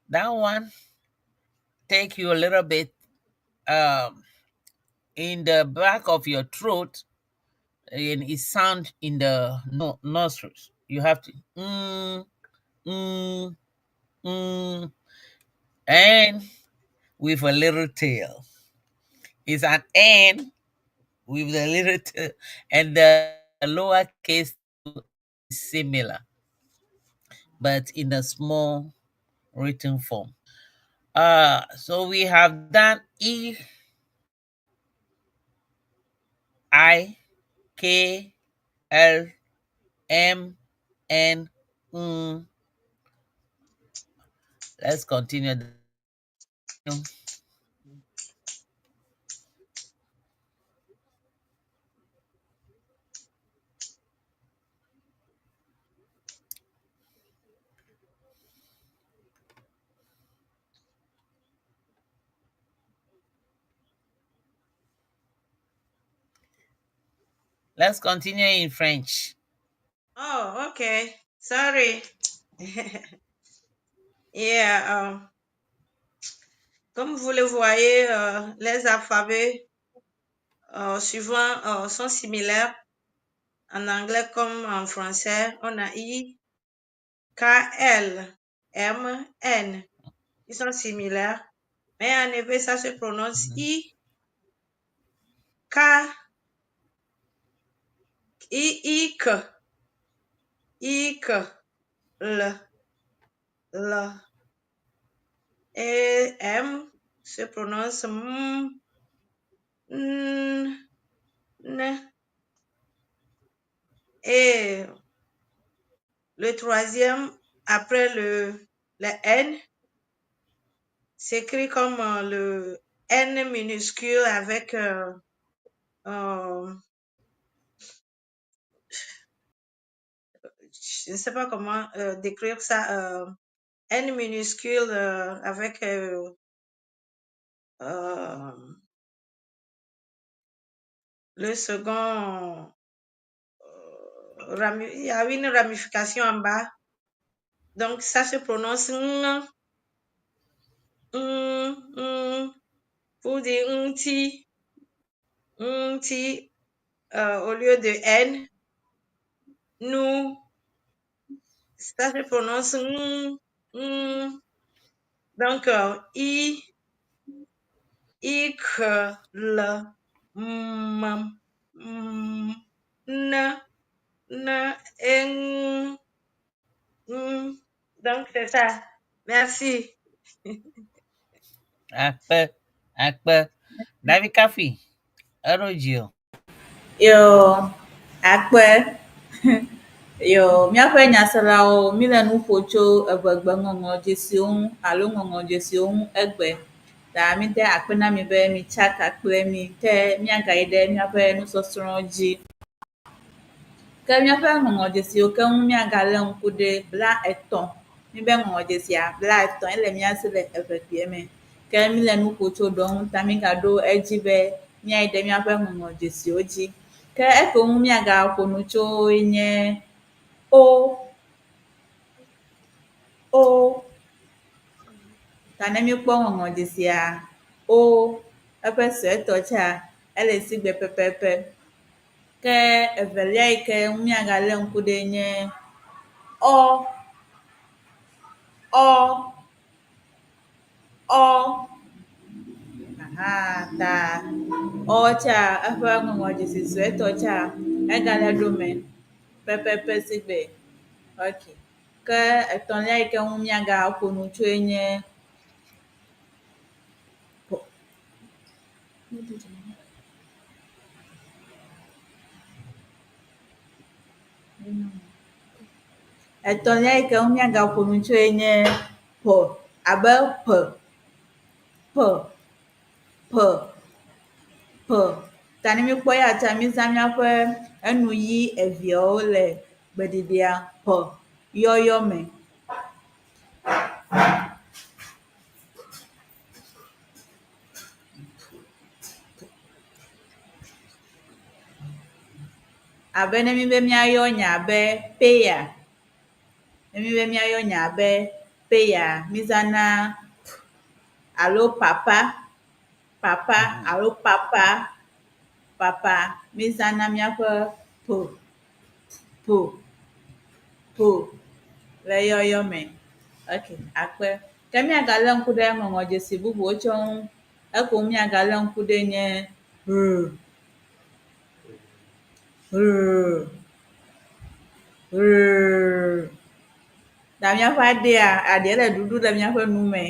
that one take you a little bit in the back of your throat, and it sound in the nostrils. You have to and with a little tail. It's an N with a little tail, and the lower case is similar, but in a small written form. So we have done E, I, K, L, M, N, Let's continue. Let's continue in French. Oh, okay. Sorry. Yeah, comme vous le voyez, les alphabets suivants sont similaires en anglais comme en français. On a I, K, L, M, N. Ils sont similaires. Mais en effet, ça se prononce I, K, I, K, I, K, L, L. Et M se prononce M, N, N. Et le troisième, après le N, s'écrit comme le N minuscule avec je ne sais pas comment décrire ça, N minuscule avec le second, il y a une ramification en bas. Donc, ça se prononce pour dire ti, au lieu de N. Nous, ça se prononce donc I, K, L, M, N, N, donc c'est ça. Merci. Akpe. David Kafi. Arojio. Yo, akpe. Yo, míaƒe nyaselawo, míle nu ƒo tso eʋegbe ŋɔŋlɔdzesiwo ŋu alo ŋɔŋlɔdzesiwo ŋu egbe. Ta míde akpe na mi be mitsaka kple mi ke míagayi ɖe míaƒe nusɔsrɔ̃ dzi. Ke míaƒe ŋɔŋlɔdzesiwo ke ŋu míagalé ŋku ɖe bla etɔ̃. Míbe ŋɔŋlɔdzesia bla etɔ̃ ele míasi le eʋegbea me. Ke míle nu ƒo tso ɖewo ŋu ta mígaɖo edzi be míayi ɖe míaƒe ŋɔŋlɔdzesiwo dzi. Ke eke ŋu míagaƒo nu tso nye O. Ta ne míekpɔ ŋɔŋlɔdzesia, o eƒe suetɔ tsa ele si gbe pɛpɛpɛ. Ke evelia yi ke míagalé ŋku ɖe nye ɔ, ta ɔ tsa eƒe ŋɔŋlɔdzesi suetɔ tsa egale ɖo me pɛpɛpɛ si gbe. Ok. Ke etɔ̃lia yi ke ŋu míagaƒo nu tsoe nye etɔ̃lia yi ke ŋu míagaƒo nu tsoe nye p abe p. Ta ne míkpɔ ya tsa mízã míaƒe enu ɣi eveawo le gbeɖiɖia p yɔyɔ me. Abe ne mi be míayɔ nya be peya, ne mi be míayɔ nya be peya, mízãna alo papa alo papa, mízãna míaƒe p le yɔyɔ me. Ok, akpe. Ke míagalé ŋku ɖe ŋɔŋlɔdzesi bubuwo tsɛ ŋu, eko míagalé ŋku ɖe nye ta míaƒe aɖea, aɖia le ɖuɖu le míaƒe nu me.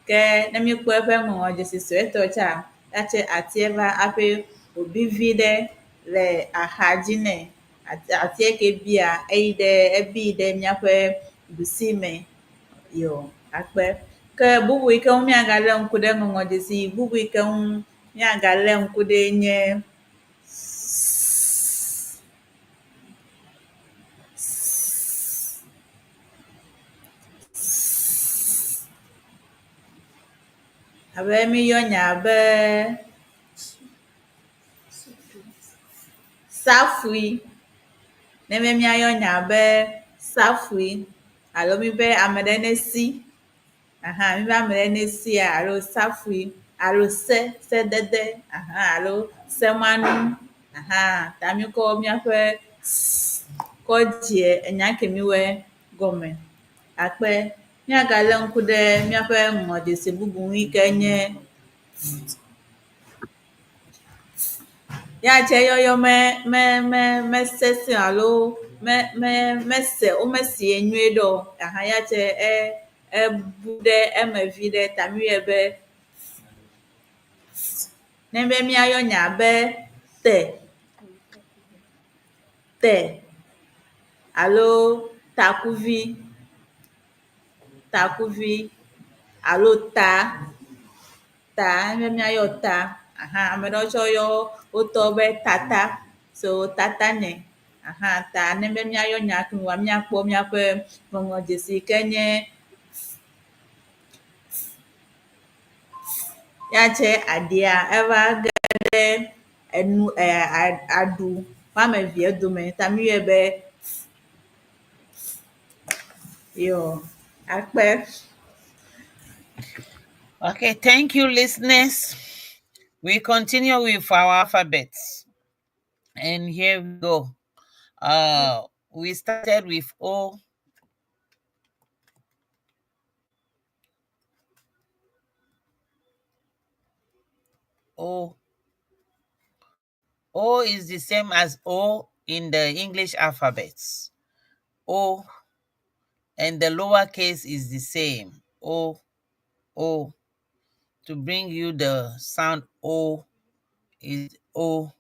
Ke ne míkpɔ eƒe ŋɔŋlɔdzesi suetɔ tsa, ya atie va aƒe wòbi vi ɖe le axadzi nɛ. Atie ke bia ebi ɖe míaƒe ɖusi me. Yo, akpe. Ke bubu yi ke ŋu míagalé ŋku ɖe ŋɔŋlɔdzesi bubu yi ke ŋu míagalé ŋku ɖe nye abe míyɔ nya be safui. Ne be míayɔ nya be safui alo míbe ame ɖe ne si, míbe ame ɖe ne sia alo safui alo sedede, alo semanu, ta míkɔ míaƒe kɔ dzie enya ke mí wɔe gɔme. Akpe. Míagalé ŋku ɖe míaƒe ŋɔŋlɔdzesi bubu ŋu yi ke nye ya tsɛ yɔyɔ mesesẽ alo mese, womesie nyuie ɖe o. Ya tsɛ ebu ɖe eme viɖe ta míyɔe be ne be míayɔ nya be te alo takuvi alo ta, ne be míayɔ ta, ame ɖewo tsɛ yɔ wotɔ be tata, so tata nɛ. Ta ne be míayɔ nya ke wòa míakpɔ míaƒe ŋɔŋlɔdzesi yi ke nye ya tsɛ aɖia eva ge ɖe enu aɖu woame evea dome ta míyɔe be yo, akpe. Okay, thank you, listeners. We continue with our alphabets. And here we go. We started with O. O is the same as O in the English alphabets. O, and the lowercase is the same. O. To bring you the sound O is O.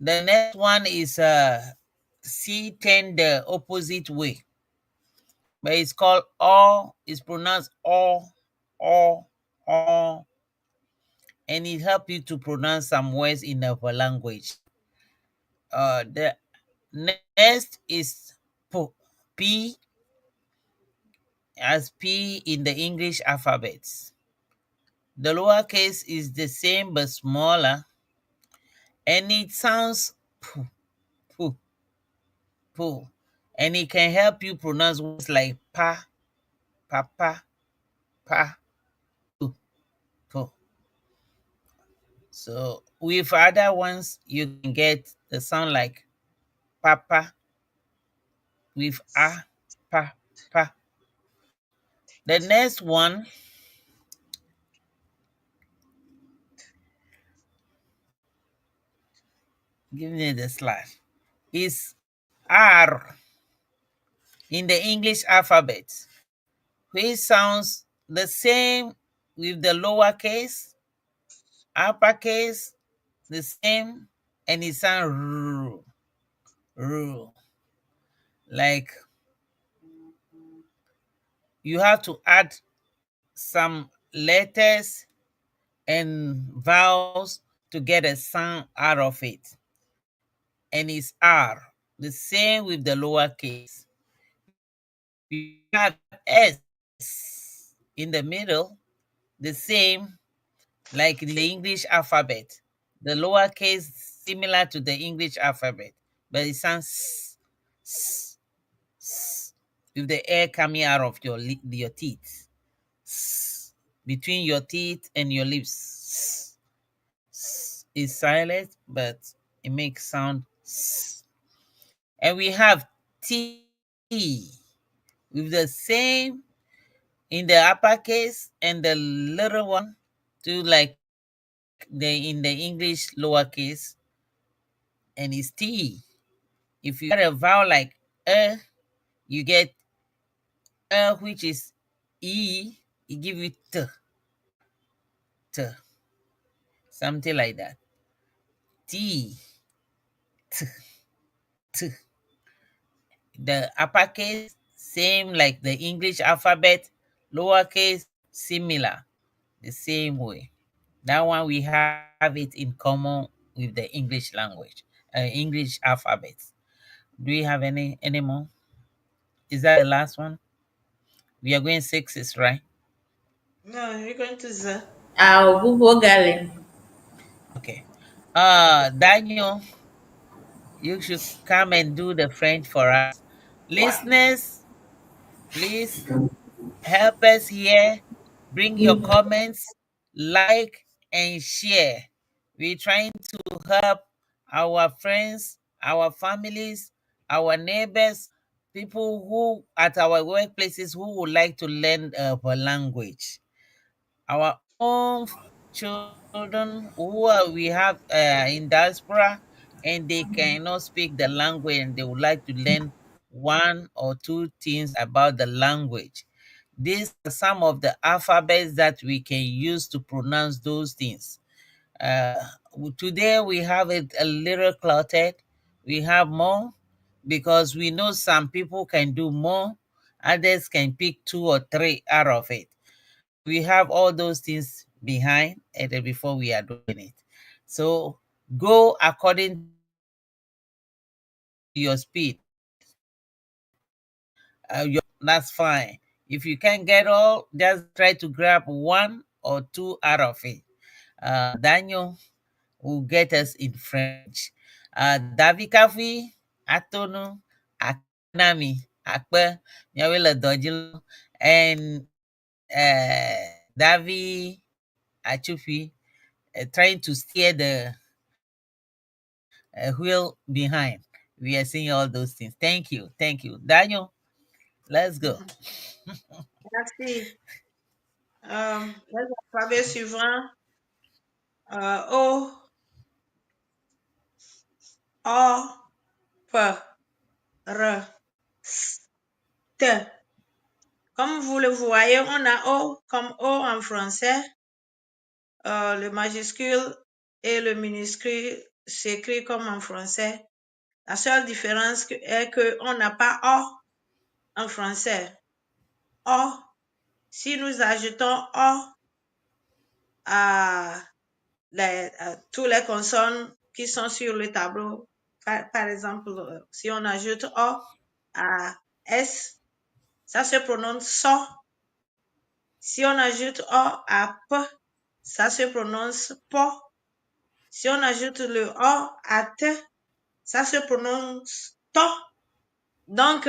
The next one is C turned the opposite way. But it's called O. It's pronounced O. And it helps you to pronounce some words in our language. The next is P, as P in the English alphabets. The lowercase is the same but smaller, and it sounds poo. And it can help you pronounce words like pa, papa, pa, pu, pu. So with other ones, you can get the sound like papa with a, pa, pa. The next one, give me the slide, is R in the English alphabet, which sounds the same with the lowercase, uppercase, the same, and it sounds r. Like you have to add some letters and vowels to get a sound out of it. And it's R. The same with the lowercase. You have S in the middle, the same like in the English alphabet. The lowercase similar to the English alphabet, but it sounds s, s, with the air coming out of your teeth. S, between your teeth and your lips. S is silent, but it makes sound s. And we have T with the same in the uppercase and the little one to like in the English lowercase, and it's T. If you got a vowel like you get which is E, it give you T, T, something like that. T, T, T. The uppercase, same like the English alphabet, lowercase, similar, the same way. That one we have it in common with the English language, English alphabet. Do you have any more? Is that the last one? We are going sixes, right? No, you're going to Z. Bubo Galen. Okay. Daniel, you should come and do the French for us. Listeners, please help us here. Bring your comments, like, and share. We're trying to help our friends, our families, our neighbors, people who at our workplaces who would like to learn our language. Our own children we have in diaspora, and they cannot speak the language and they would like to learn one or two things about the language. These are some of the alphabets that we can use to pronounce those things. Today we have it a little cluttered. We have more because we know some people can do more, others can pick two or three out of it. We have all those things behind and then before we are doing it. So go according to your speed. That's fine. If you can't get all, just try to grab one or two out of it. Daniel will get us in French. Davi Kafi, Atonu, Akanami, Akpe, Nyawela Dojilo, and Davi Achufi trying to steer the wheel behind. We are seeing all those things. Thank you. Thank you. Daniel, let's go. Merci. L'alphabet suivant, O, O, P, R, S, T. Comme vous le voyez, on a O comme O en français. Le majuscule et le minuscule s'écrit comme en français. La seule différence est qu'on n'a pas O en français. O, si nous ajoutons O à tous les consonnes qui sont sur le tableau, par exemple, si on ajoute O à S, ça se prononce SO. Si on ajoute O à P, ça se prononce PO. Si on ajoute le O à T, ça se prononce TO. Donc,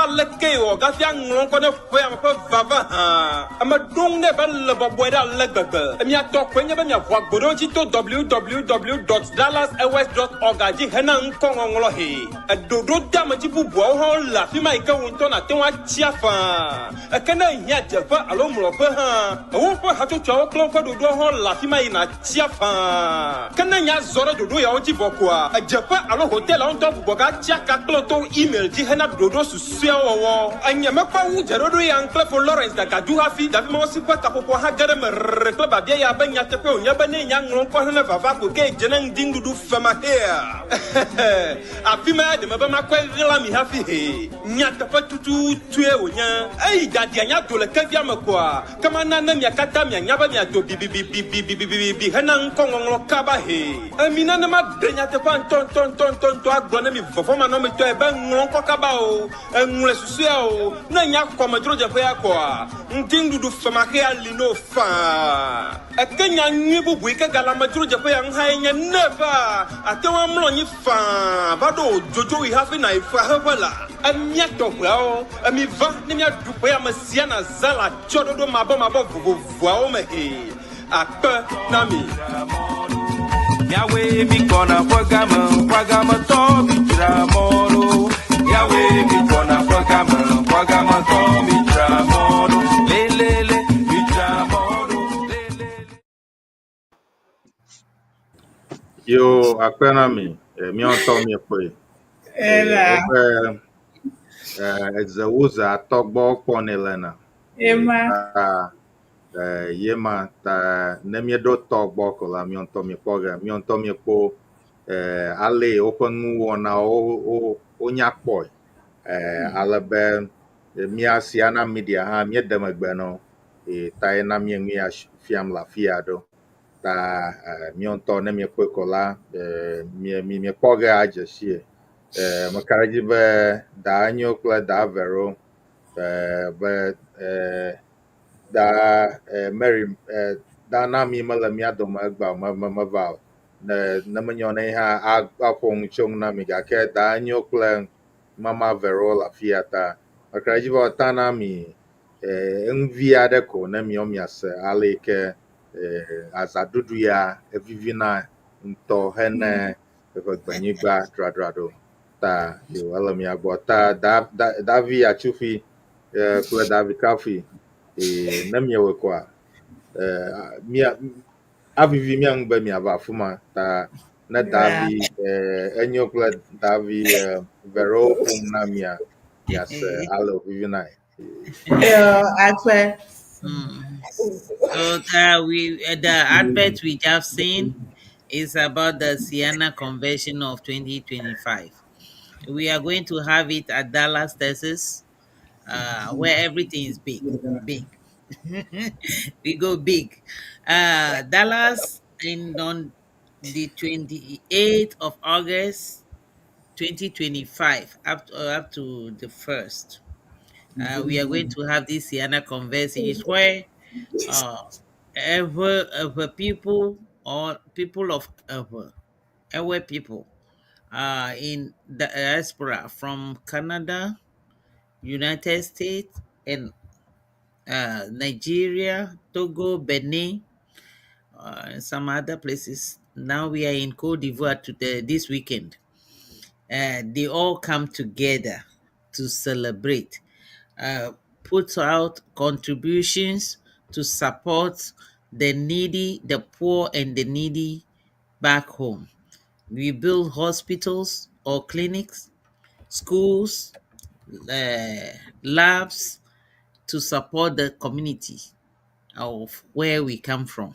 va leke o gafia ngron ko ne fo am ko vava ha am dong ne ba le bobo da le gbegbe emi ato kwenye be mi avwa gbodo ti to www.dallasews.org aji hena nko ngonglo he dodo dam ti bubu ho la fi mai ka won to na te wa chia fa kana hia jefa alo mro pe ha wo fo ha to twa klon ko dodo ho la fi mai na chia fa kana nya zoro dodo ya o ti bokwa jefa alo hotel on to bubu ga chia ka klon to email ji hena dodo susia wo anya me kwa wu jerodo ya nkle for Lawrence da gadu ha fi da fi mo si kwa ka popo ha gere me rekle ba bia ya ba nya te pe onya ba ne nya ngron ko hena vava ko ke jenen dingudu fama here afi ma de me ba ma kwa rela mi ha fi he nya te pe tutu tue onya ai da dia nya do le ka bia me kwa kama na na mi akata mi nya ba mi ato bi hena nko ngonglo ka ba he amina na ma de nya te pa ton agbo na mi fofo ma no mi to e ba ngron ko ka ba o enwule susu ya o na nya kwa ma joro je pe ya kwa ndindudu fama he ali no fa ekenya nyi bubu ike gala ma joro je pe ya nha nya never atewa mlo nyi fa ba do jojo we have na ifa hawala amia to bra ami va ne mi adu pe ya ma sia na zala chododo mabo vuvu o me he Apprende Ewe Yawe mi kona programa to mi tramoro. Yawe mi kona programa to mi tramoro. Lele mi tramoro. Yo, Apprende mi onto mi pe. Exawuza atogbo ponelena. Ema. Yema ta nemie do togbo ko la mi onto mi po ale open wona o nyakpo alabe mi asiana media ha mi demagbe no ta na mi fiam la fiado ta mi onto ne mi po ko la mi poga ajesie makaraji be Daa Enyo kple Daa Vero be Daa Daa Naami me le mia dome egba me va ne menyo ne ha aƒo chong na mi gake Daa Enyo kple mama Vero la fia ta makaraji be ta na mi envi aɖe ko ne miase ale ke azadudu ya evivina ŋutɔ hene eʋegbenyigba dradraɖo ta yo ele mia gbɔ ta Davi atsufi kple Davi kafi ne miewe koa mia avivi mia ŋu be miava afi ma ta ne Davi Enyo kple Davi Vero ƒom na miase ale wòvivina Akpe. So the advert we just seen is about the Siena Convention of 2025. We are going to have it at Dallas, Texas, where everything is big. We go big. Dallas on the 28th of August 2025 up to the 1st. We are going to have this Siena Convention. It's where ever people or people of ever people in the diaspora from Canada, United States, and Nigeria, Togo, Benin, and some other places. Now we are in Cote d'Ivoire this weekend. They all come together to celebrate, put out contributions to support the needy, the poor, and the needy back home. We build hospitals or clinics, schools, labs to support the community of where we come from.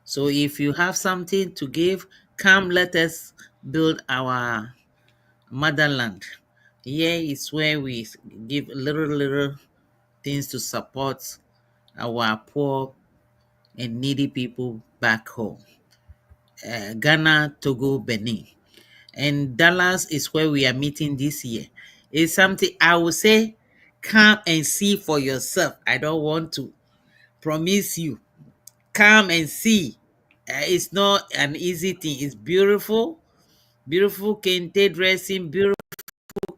So if you have something to give, come let us build our motherland. Here is where we give little things to support our poor and needy people back home. Ghana, Togo, Benin. And Dallas is where we are meeting this year. It's something I would say, come and see for yourself. I don't want to promise you. Come and see. It's not an easy thing. It's beautiful, beautiful kente dressing, beautiful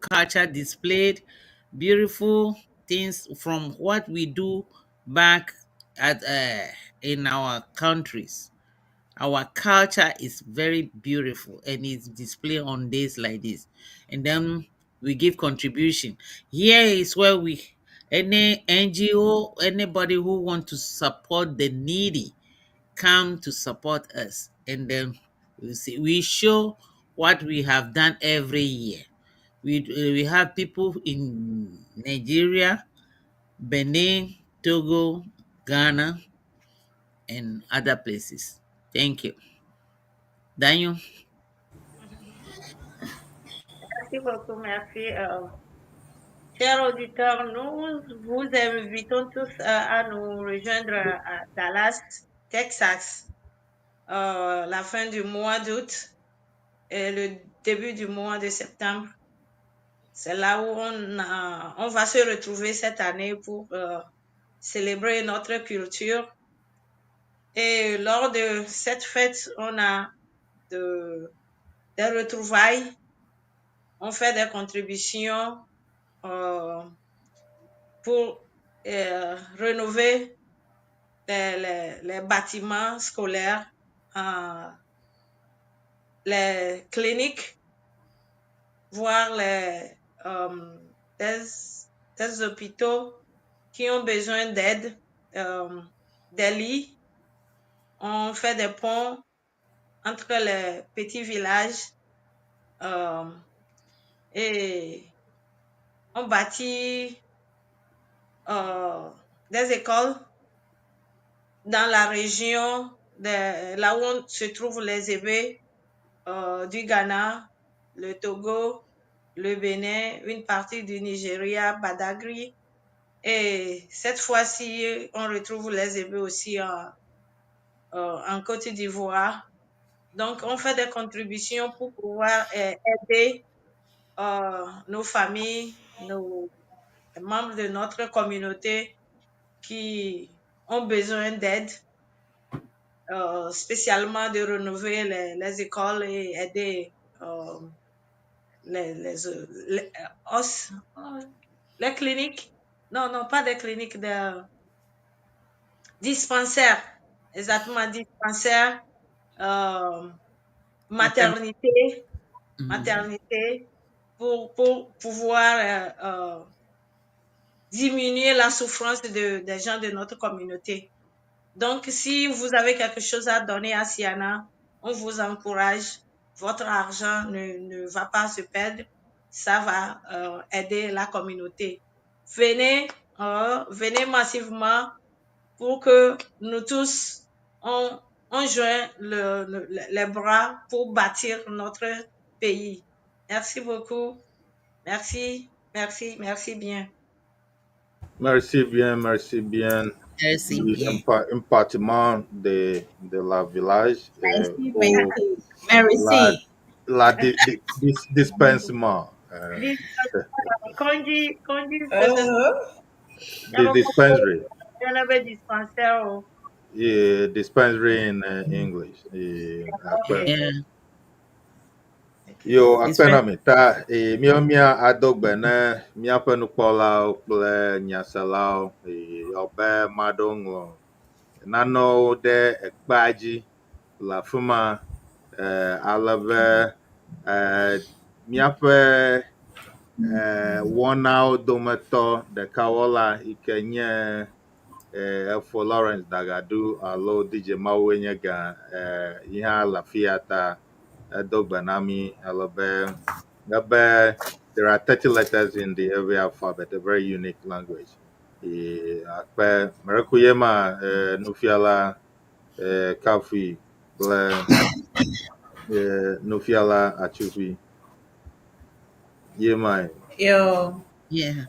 culture displayed, beautiful things from what we do back at in our countries. Our culture is very beautiful and it's displayed on days like this. And then we give contribution. Here is where we any NGO, anybody who want to support the needy, come to support us. And then we show what we have done every year. We have people in Nigeria, Benin, Togo, Ghana, and other places. Thank you. Daniel. Merci beaucoup, merci. Chers auditeurs, nous vous invitons tous à nous rejoindre à Dallas, Texas, la fin du mois d'août et le début du mois de septembre. C'est là où on va se retrouver cette année pour célébrer notre culture. Et lors de cette fête, on a des retrouvailles, on fait des contributions pour rénover les bâtiments scolaires, les cliniques, voir des hôpitaux qui ont besoin d'aide, des lits. On fait des ponts entre les petits villages et on bâtit des écoles dans la région là où se trouvent les Ewe du Ghana, le Togo, le Bénin, une partie du Nigeria, Badagry. Et cette fois-ci, on retrouve les Ewe aussi en Côte d'Ivoire. Donc, on fait des contributions pour pouvoir aider nos familles, nos membres de notre communauté qui ont besoin d'aide, spécialement de rénover les écoles et aider les cliniques. Non, pas des cliniques, des dispensaires. Exactement, dispensaires, maternité, pour pouvoir diminuer la souffrance des gens de notre communauté. Donc, si vous avez quelque chose à donner à Siana, on vous encourage. Votre argent ne va pas se perdre. Ça va aider la communauté. Venez massivement pour que nous tous, on joigne les bras pour bâtir notre pays. Merci beaucoup. Merci bien. Merci bien, merci bien. Merci Oui, bien. un bâtiment de la village Merci, pour la, merci. dispensement. Quand dit The dispensary. il y avait dispensaire. Yeah, dispensary in English. Yeah. Yo, akpena mi ta mia adogbe ne miaƒe nukpɔlawo kple nyaselawo ɔbe maɖoŋlɔ nanewo ɖe ekpea dzi le afi ma ale be míaƒe wɔnawo dometɔ ɖeka wɔla yi ke nye efo Lawrence Dagadu alo DJ Mawoe nye gã yi hã le afi ya ta edo gbe na mi ale be there are 30 letters in the Ewe alphabet, a very unique language. Akpe merekuye ma nufiala Kafi kple nufiala Achufi. Yema. Yo. Yeah.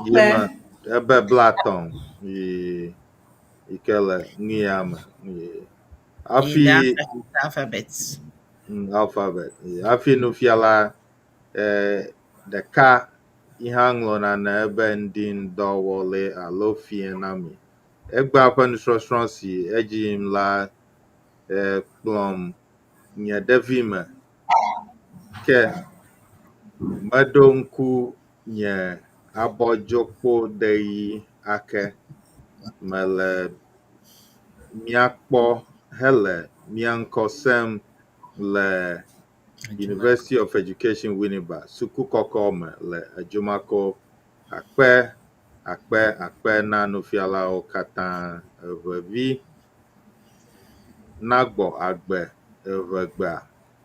Yema ebe blaton ikele ngiyama. Afi In the alphabets. alphabet. Afi nufiala ɖeka yi hã ŋlɔna ne ebe ndin dɔwɔle alo fie na mi. Egbea ƒe nusɔsrɔ̃ si edzi yim la kplɔm nye ɖevi me ke meɖo ŋku nye abɔdzokpo ɖeyi ake mele miakpɔ hele miaŋkɔ sem le University of Education Winneba sukukɔkɔ me le edzomako akpe na nufialawo katã eʋevi nagbɔ agbe eʋegbea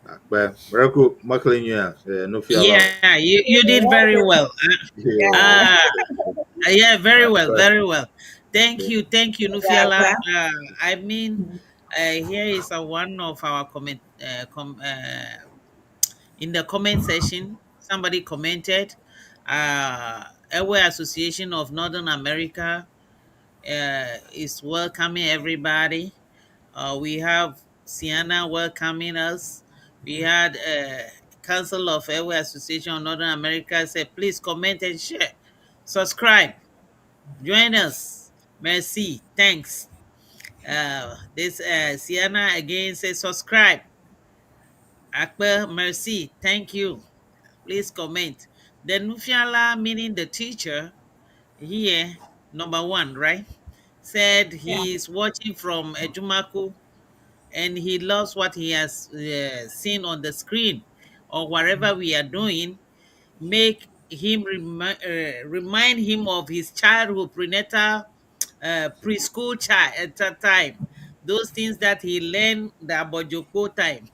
akpe reku mexlẽ nyuia nufialawo. Yeah, you did very well. Yeah. Yeah, very well, Akpe. very well. Thank Yeah. you, Nufiala. I mean, here is one of our comment. In the comment section, somebody commented, Ewe Association of Northern America is welcoming everybody. We have Sienna welcoming us. We had Council of Ewe Association of Northern America said, please comment and share. Subscribe. Join us. Merci. Thanks. This Sienna again says subscribe. Akbar, merci. Thank you. Please comment. The Nufiala, meaning the teacher, here, number one, right? Said he is watching from Ejumaku and he loves what he has seen on the screen or whatever we are doing. Make him remind him of his childhood, prenatal, preschool child at that time. Those things that he learned the Abojoko time.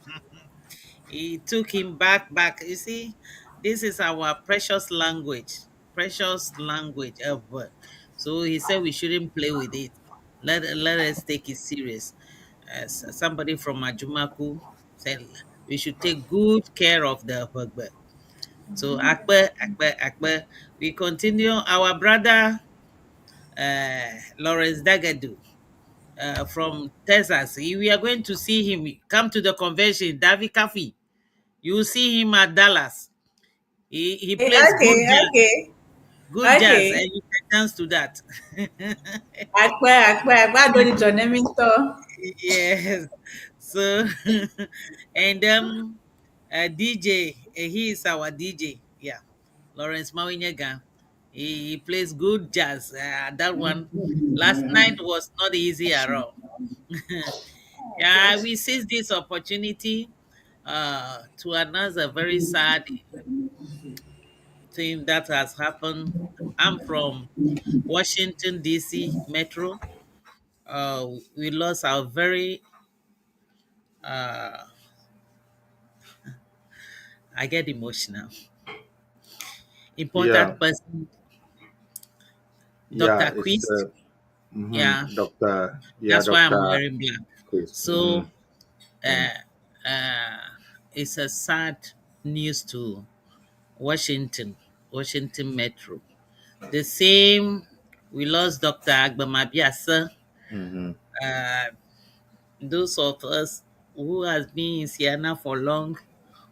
He took him back. You see, this is our precious language ever. So he said we shouldn't play with it. Let us take it serious. As somebody from Ajumaku said, we should take good care of the Eʋegbe. So Akbe, we continue. Our brother Lawrence Dagadu from Texas. We are going to see him come to the convention, David Kafi. You will see him at Dallas. He plays good jazz, and Okay. you can dance to that. Akpe adoni Joneminto. Yes. So, and DJ, he is our DJ. Yeah, Lawrence Mawinyega. He plays good jazz. That one last night was not easy at all. Yeah, we seize this opportunity to announce a very sad thing that has happened. I'm from Washington, D.C. Metro. We lost our very, uh, I get emotional, Yeah. important person, Yeah. Dr. It's Quiz. Yeah, Dr. Yeah, that's why I'm Dr. wearing black. Chris. So uh, uh, it's a sad news to Washington, Washington Metro. The same, we lost Dr. Agbamabiasa. Mm-hmm. Uh, those of us who has been in Siena for long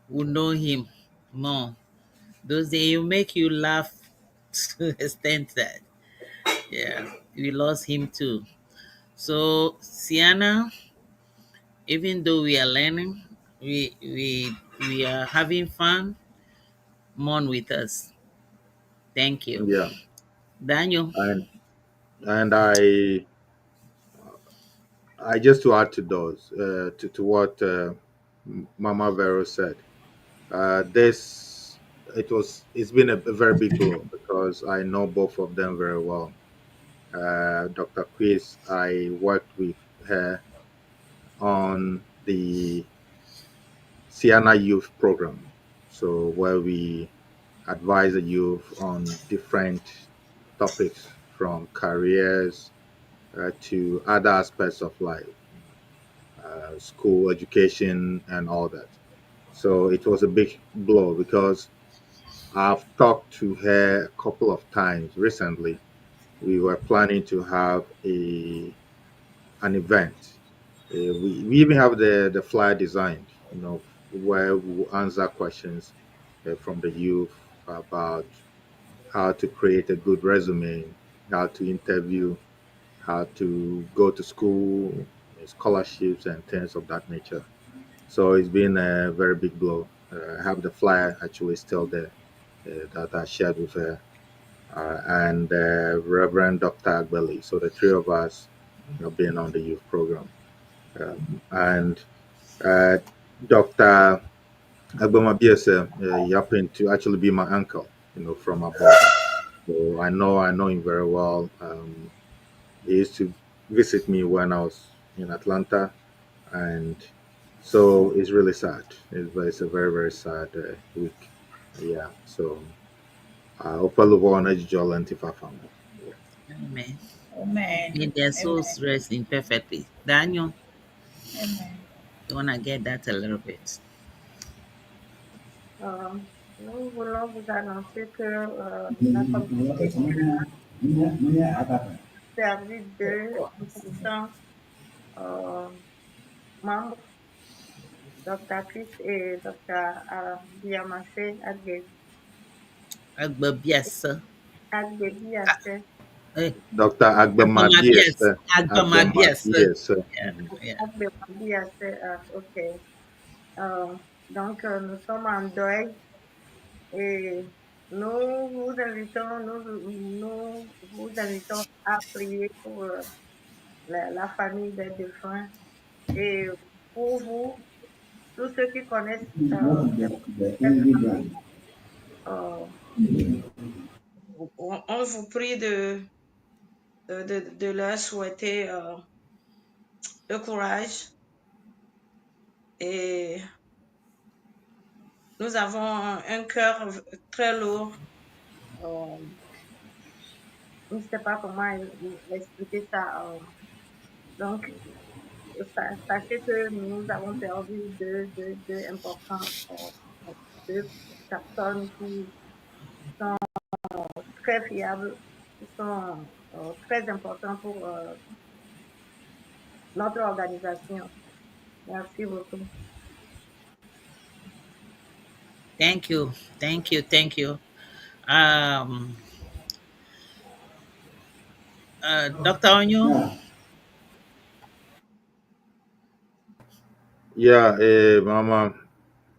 will know him more. Those days will make you laugh to the extent that, yeah, we lost him too. So Siena, even though we are learning, we are having fun. Mourn with us. Thank you, Yeah. Daniel. And I just to add to those to what Mama Vero said. It's been a very big blow because I know both of them very well. Dr. Quiz, I worked with her on the Siena Youth Program, so where we advise the youth on different topics from careers to other aspects of life, school education, and all that. So it was a big blow because I've talked to her a couple of times recently. We were planning to have an event. We even have the flyer designed, where we will answer questions from the youth about how to create a good resume, how to interview, how to go to school, scholarships, and things of that nature. So it's been a very big blow. I have the flyer actually still there. that I shared with her, and Reverend Dr. Dogbey. So the three of us have been on the youth program. And Dr. Agbemabiese, he happened to actually be my uncle, from abroad. So I know him very well. He used to visit me when I was in Atlanta, and so it's really sad. It's a very, very sad week. Yeah. So Opaluvo and Ejijol and Tifa. Amen. Amen. May their souls rest in perfect peace. Daniel, Amen. you want to get that a little bit? Nous voulons vous annoncer que la communauté servi de importants membres, Dr. Chris et Dr. Biamache Agbabiasa. Agbebiase. Dr. Agbemabiese. Agbemabiese. Yeah. Agbebiase, ok. Donc, nous sommes en deuil et nous vous invitons à prier pour la famille des défunts et pour vous, tous ceux qui connaissent on vous prie de leur souhaiter le courage et nous avons un cœur très lourd. Je ne sais pas comment expliquer ça. Donc, sachez que nous avons perdu deux importants, deux personnes qui sont très fiables, qui sont très importants pour notre organisation. Merci beaucoup. Thank you. Dr. Enyo? Yeah, Mama.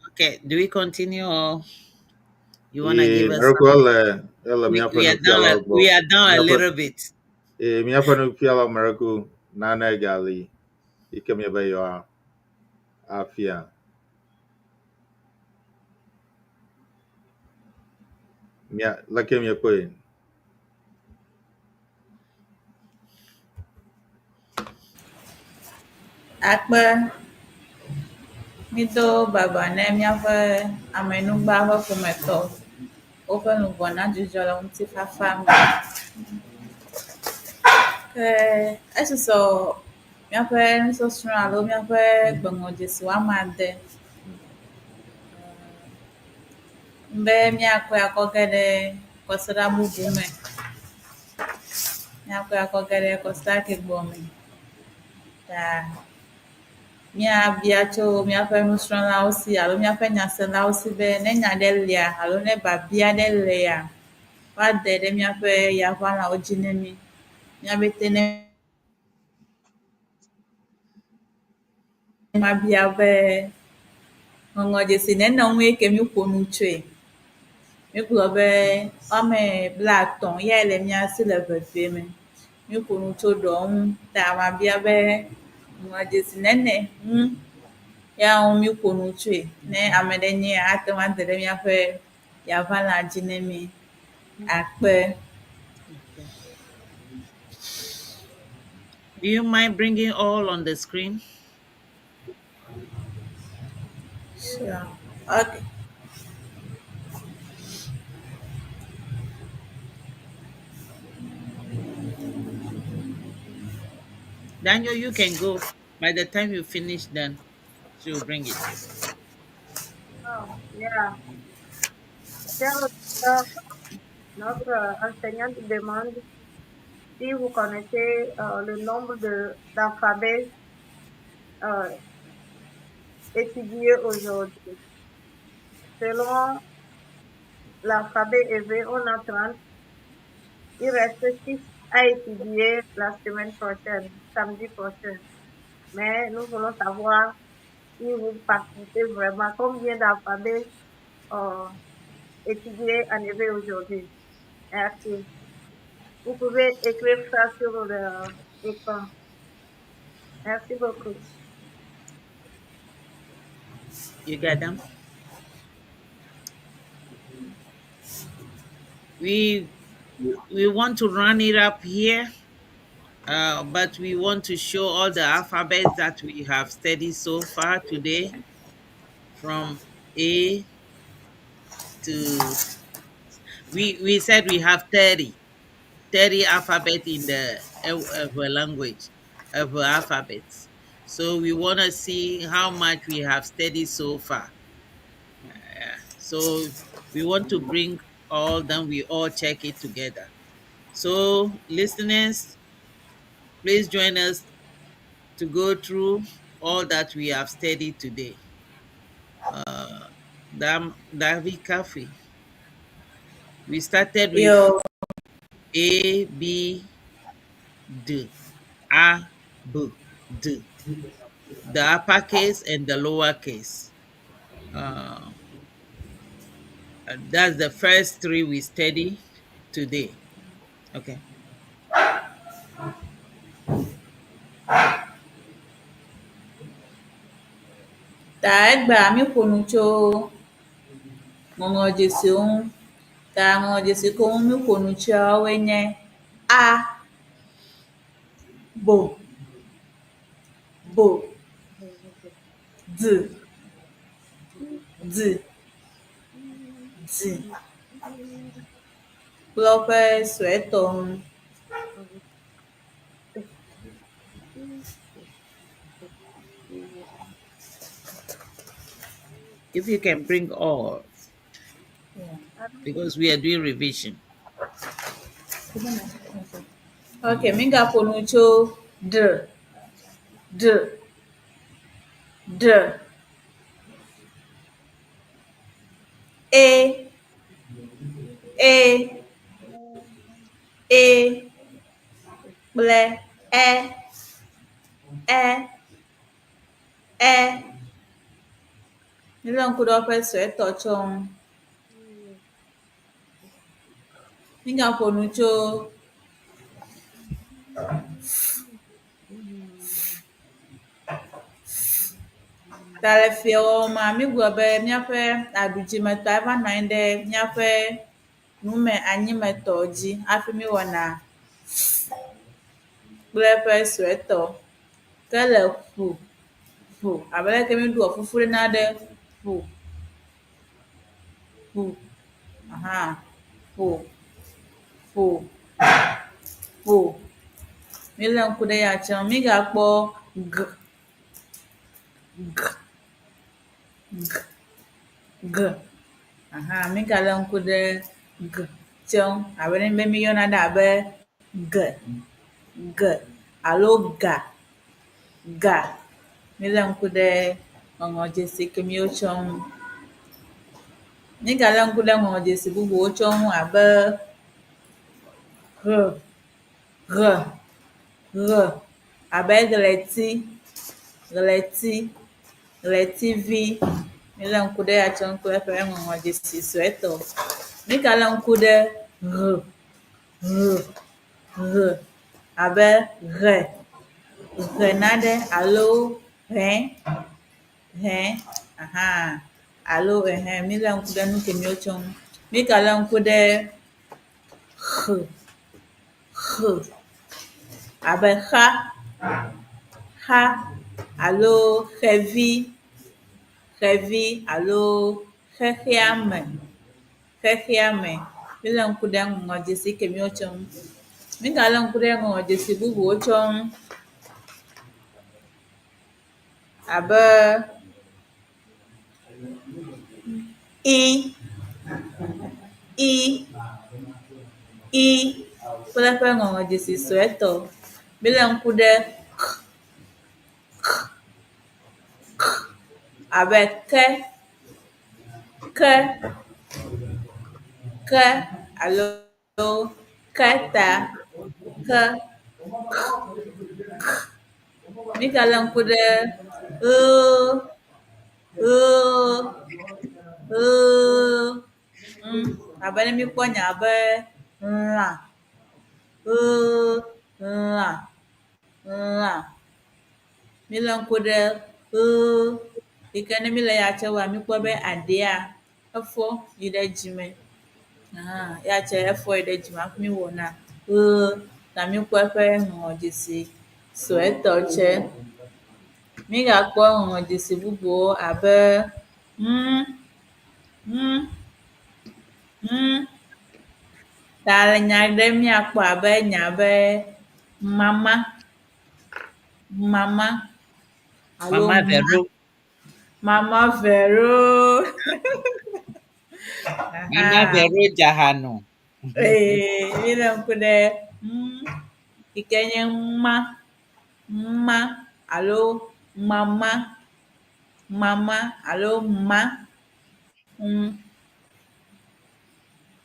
Okay, do we continue or you want to give us we are down a little bit. Mi apano piala Miracle Nana Gali. Ikemi Bayo Afia. Mia Lakem Yakoin. Akpe mído baba ne míaƒe amenugba ƒe ƒometɔ woƒe luʋɔ na dzudzɔ le ŋutifafa me. Ke esusɔ míaƒe nusɔsrɔ̃ alo míaƒe gbeŋlɔdzesi woame ade be míakɔe akɔge ɖe kɔsiɖa bubu me. Míakɔe akɔge ɖe kɔsiɖa ke gbɔme. Ta míabia tso míaƒe nusrɔ̃lawo si alo míaƒe nyaselawo si be ne nya ɖe lia alo ne babia ɖe lia, woade ɖe míaƒe yaʋalawo dzi ne mí. Míabete ne mabia be ŋɔŋlɔdzesi nene ŋue ke míƒo nu tsoe. Mígblɔ be woame blaetɔ̃ yae le mía si le vevie me. Míƒo nu tso ɖewo ŋu ta mabia be ŋɔŋlɔdzesi nene ŋu ya ŋu míƒo nu tsoe. Ne ame ɖe nye ate ŋu ade ɖe míaƒe yaʋala dzi ne mí. Akpe. Do you mind bringing all on the screen? Sure. Okay. Daniel, you can go. By the time you finish, then she'll bring it. Oh, yeah. Notre enseignante demande si vous connaissez le nombre d'alphabets étudiés aujourd'hui. Selon l'alphabet Ewe, on a 30. Il reste 6 à étudier la semaine prochaine, samedi prochain. Mais nous voulons savoir si vous participez vraiment, combien d'alphabets étudié en éveil aujourd'hui. Merci. Vous pouvez écrire ça sur l'écran. Merci beaucoup. You got them? We want to run it up here, but we want to show all the alphabets that we have studied so far today, from A to, we said we have 30 alphabet in the Ewe language, Ewe alphabets. So we want to see how much we have studied so far. So we want to bring all, then we all check it together. So listeners, please join us to go through all that we have studied today. Davi Cafe. We started with Yo, A, B, D, A, B, D. The uppercase and the lowercase. That's the first three we study today. Okay. taa egbe mi ƒo nu tso ŋɔŋlɔdzesiwo ŋu. Taa ŋɔŋlɔdzesi ko ŋu mi ƒo nu tsoawoe nye a, bo, d, kple woƒe suetɔ ŋu. If you can bring all, because we are doing revision. Okay, mi gaƒo nu tso d, e, kple mi lé ŋku ɖe woƒe suetɔ tsɔ ŋu. Mi gaƒo nu tso ta le fiewɔwɔ mea, mi gblɔ be míaƒe aɖudzimetɔ eva nɔ anyi ɖe míaƒe nume anyimetɔ dzi hafi mi wɔna kple eƒe suetɔ. Ke le ƒu abe leke mi ɖoa fufu ɖena ɖe ƒo. Mi lé ŋku ɖe ya tsɔ. Mi gakpɔ g. Mi galé ŋku ɖe g tsɔ abe ne be mi yɔna ɖe abe g alo ga. Mi lé ŋku ɖe ŋɔŋlɔdzesi ke mi wotsɔ ŋu. Mi galé ŋku ɖe ŋɔŋlɔdzesi bubuwo tsɔ ŋu abe abe ɣletivi. Mi lé ŋku ɖe ya tsɔ ŋu kple eƒe ŋɔŋlɔdzesi suetɔ. Mi galé ŋku ɖe abe ɣe naɖe alo alo mi lé ŋku ɖe nu ke mi wotsɔ ŋu. Mi galé ŋku ɖe abe xa alo xevi alo xexeame. Mi lé ŋku ɖe ŋɔŋlɔdzesi ke mi wotsɔ ŋu. Mi galé ŋku ɖe ŋɔŋlɔdzesi bubuwo tsɔ ŋu abe i kple eƒe ŋɔŋlɔdzesi suetɔ. Mi lé ŋku ɖe abe ke alo keta. Mi galé ŋku ɖe abe ne míkpɔ nya abe lã, lã, lã. Míle ŋku ɖe yi ke ne míle ya tse wɔa, míkpɔ be aɖea efɔ yi ɖe dzime. Ya tse efɔ yi ɖe dzime hafi míwɔna ta míkpɔ eƒe ŋɔŋlɔdzesi suetɔ tse. Mígakpɔ ŋɔŋlɔdzesi bubuwo abe ta le nya ɖe míakpɔ abe nya be mama, alo Mama Vero. Mama Vero. Mama Vero jahano. Míle ŋku ɖe yi ke nye ma alo mama alo ma.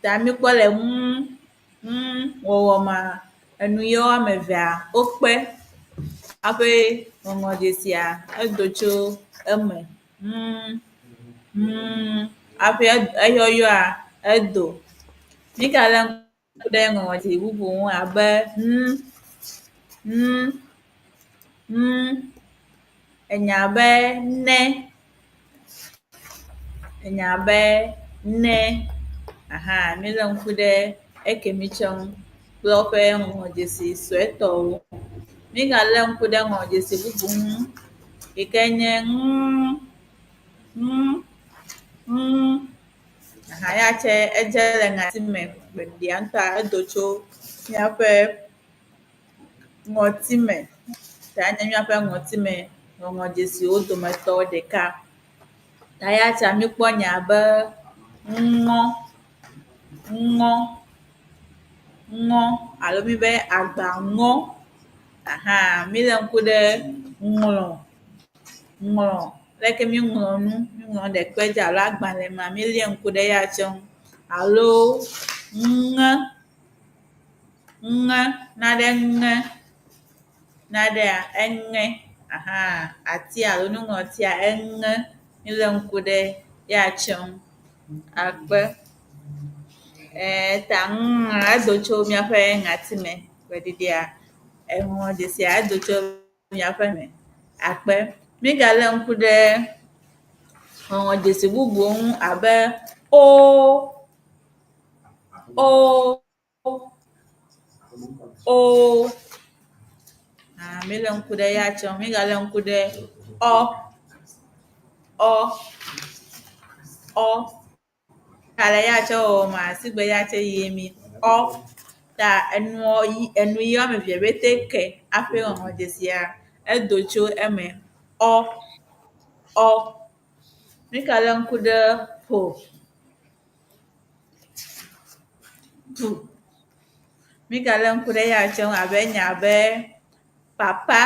Ta míkpɔ le wɔwɔ ma enu yewo ame evea wokpe hafi ŋɔŋlɔdzesia edo tso eme. Hafi eyɔyɔa edo. Mígale ŋku ɖe ŋɔŋlɔdzesi bubu ŋu abe enya be ne, enya be ne. Míle ŋku ɖe ekemi tse ŋu kple woƒe ŋɔŋlɔdzesi suetɔwo. Mígale ŋku ɖe ŋɔŋlɔdzesi bubu ŋu yi ke nye ya tse edze le ŋatime gbeɖia ŋutɔa edo tso míaƒe ŋɔtime. Ta enye míaƒe ŋɔtime ŋɔŋlɔdzesiwo dometɔ ɖeka. Ta ya tse míkpɔ nya be ŋɔ alo mi be agbaŋɔ. Míle ŋku ɖe ŋlɔ leke míŋlɔ nu, míŋlɔ ɖe kpe dzi alo agbalẽ ma, mília ŋku ɖe ya tse ŋu. Alo ŋe, naɖe ŋe, naɖea eŋe. Ati alo nuŋlɔtia eŋe, míle ŋku ɖe ya tse ŋu. Akpe. Ta edo tso míaƒe ŋatime gbeɖiɖia, ŋɔŋlɔdzesia edo tso míaƒe me. Akpe. Mígale ŋku ɖe ŋɔŋlɔdzesi bubuwo ŋu abe míle ŋku ɖe ya tse ŋu. Mígale ŋku ɖe ta le ya tse wɔwɔ ma sigbe ya tse yi mi. Ta enu yi woame evea pete ke hafi ŋɔŋlɔdzesia edo tso eme. Mígale ŋku ɖe ƒo. Mígale ŋku ɖe ya tse ŋu abe nya be papa,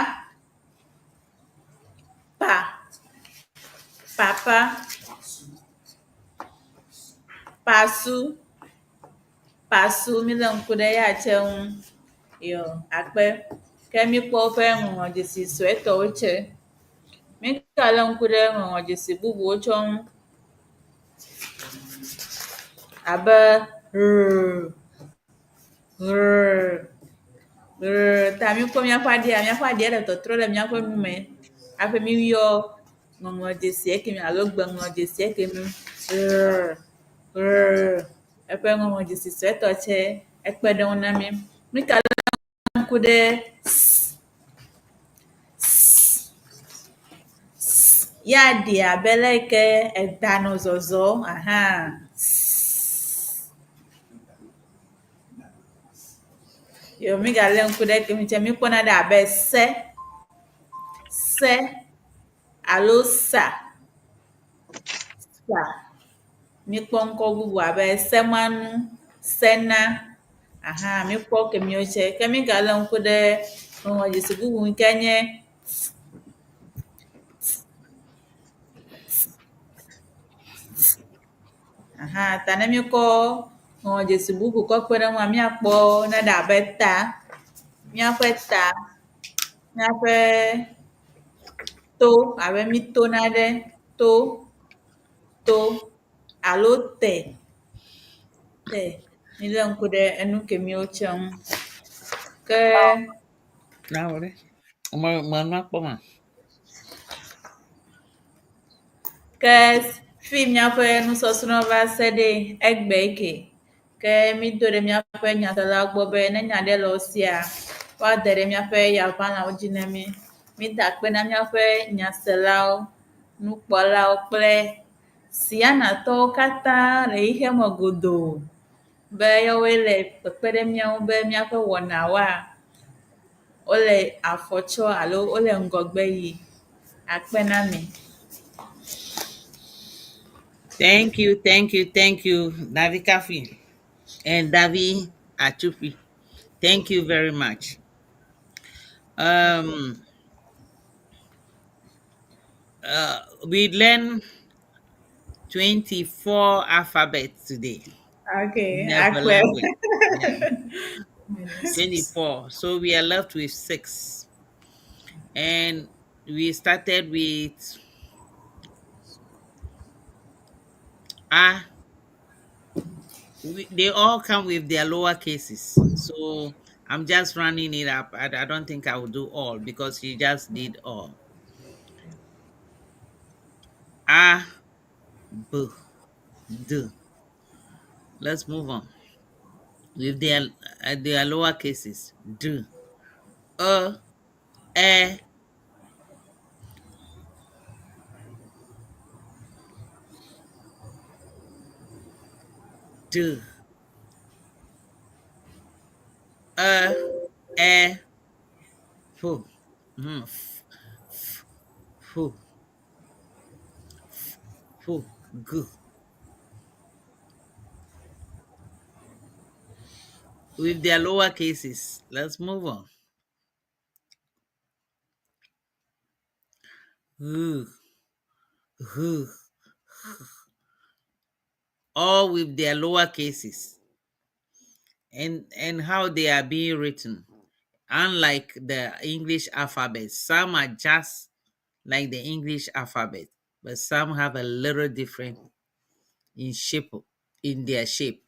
pasu, míle ŋku ɖe ya tse ŋu. Akpe. Ke míkpɔ woƒe ŋɔŋlɔdzesi suetɔwo tse. Mígale ŋku ɖe ŋɔŋlɔdzesi bubuwo tsɛ ŋu abe ta míkpɔ míaƒe aɖia le tɔtrɔ le míaƒe nu me hafi míyɔ ŋɔŋlɔdzesi ekemi alo gbeŋlɔdzesi ekemi. Eƒe ŋɔŋlɔdzesi suetɔ tse ekpe ɖe ŋu na mí. Mígale ŋku ɖe ya ɖi abe leke eda nɔ zɔzɔ. Mígale ŋku ɖe ekemi tse míkpɔna ɖe abe se alo sa. Míkpɔ ŋkɔ bubu abe semanu, sena. Míkpɔ kemiwo tse. Ke mígale ŋku ɖe ŋɔŋlɔdzesi bubu yi ke nye ta ne míkɔ ŋɔŋlɔdzesi bubu kɔ kpe ɖe ŋua, míakpɔ ne ɖe abe ta. Míaƒe ta, míaƒe to, abe mí tona ɖe to alo te. Nile nkude enu kemi ochang ke Now, my ke fi miaƒe nusɔsrɔ̃ va se ɖe egbe ke ke mi do ɖe miaƒe nyadelawo gbɔ be ne nya aɖe le wo sia woade ɖe miaƒe yagbalẽwo dzi na mi. Mida akpe na miaƒe nyaselawo, nukpɔlawo kple sianatɔwo katã le xixe me godoo be yawoe le kpekpe ɖe miawo be miaƒe wɔnawoa wole afɔ tsɔ alo wole ŋgɔgbe yi. Akpe na mi. Thank you, Davi Kafi and Davi Achupi. Thank you very much. We learned 24 alphabets today. Okay, Never akpe. language. Yeah, 24. So we are left with 6. And we started with A. They all come with their lower cases. So I'm just running it up. I don't think I will do all because she just did all. A, B, D. Let's move on. With their lower cases. D, E, D, E, F, F, F, F, G. With their lower cases. Let's move on. H, H, all with their lower cases. And how they are being written. Unlike the English alphabet, some are just like the English alphabet, but some have a little different in shape, in their shape.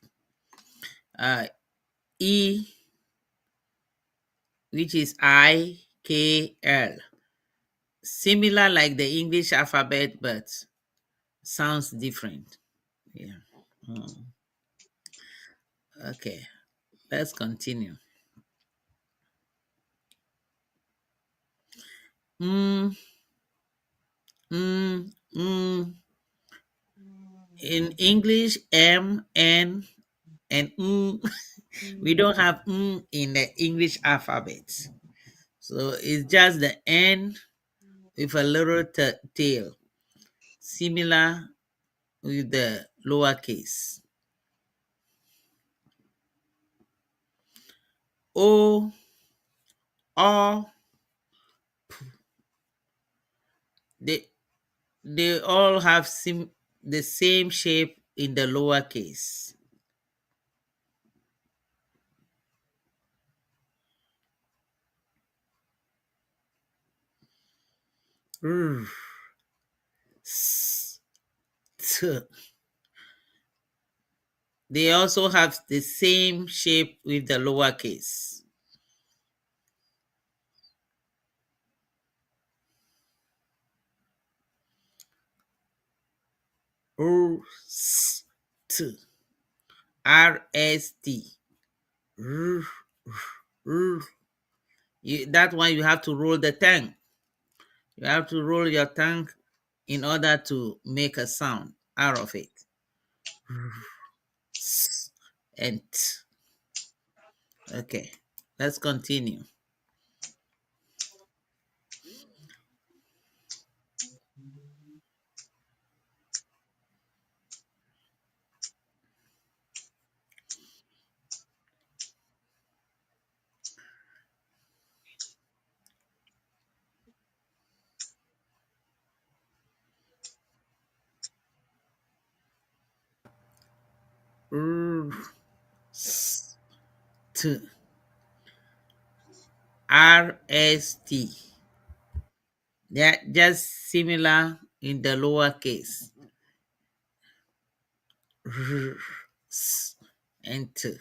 E, which is I, K, L. Similar like the English alphabet, but sounds different. Yeah. Okay, let's continue. In English, M, N, and we don't have in the English alphabet. So it's just the N with a little tail, similar with the lowercase. O, O, they all have the same shape in the lowercase. R, S, T. They also have the same shape with the lowercase. R, S, T. R, S, T. R, R. That one you have to roll the tongue. You have to roll your tongue in order to make a sound out of it. And T. Okay, let's continue. R, S, T. R, S, T. They're just similar in the lower case. R, S, and two.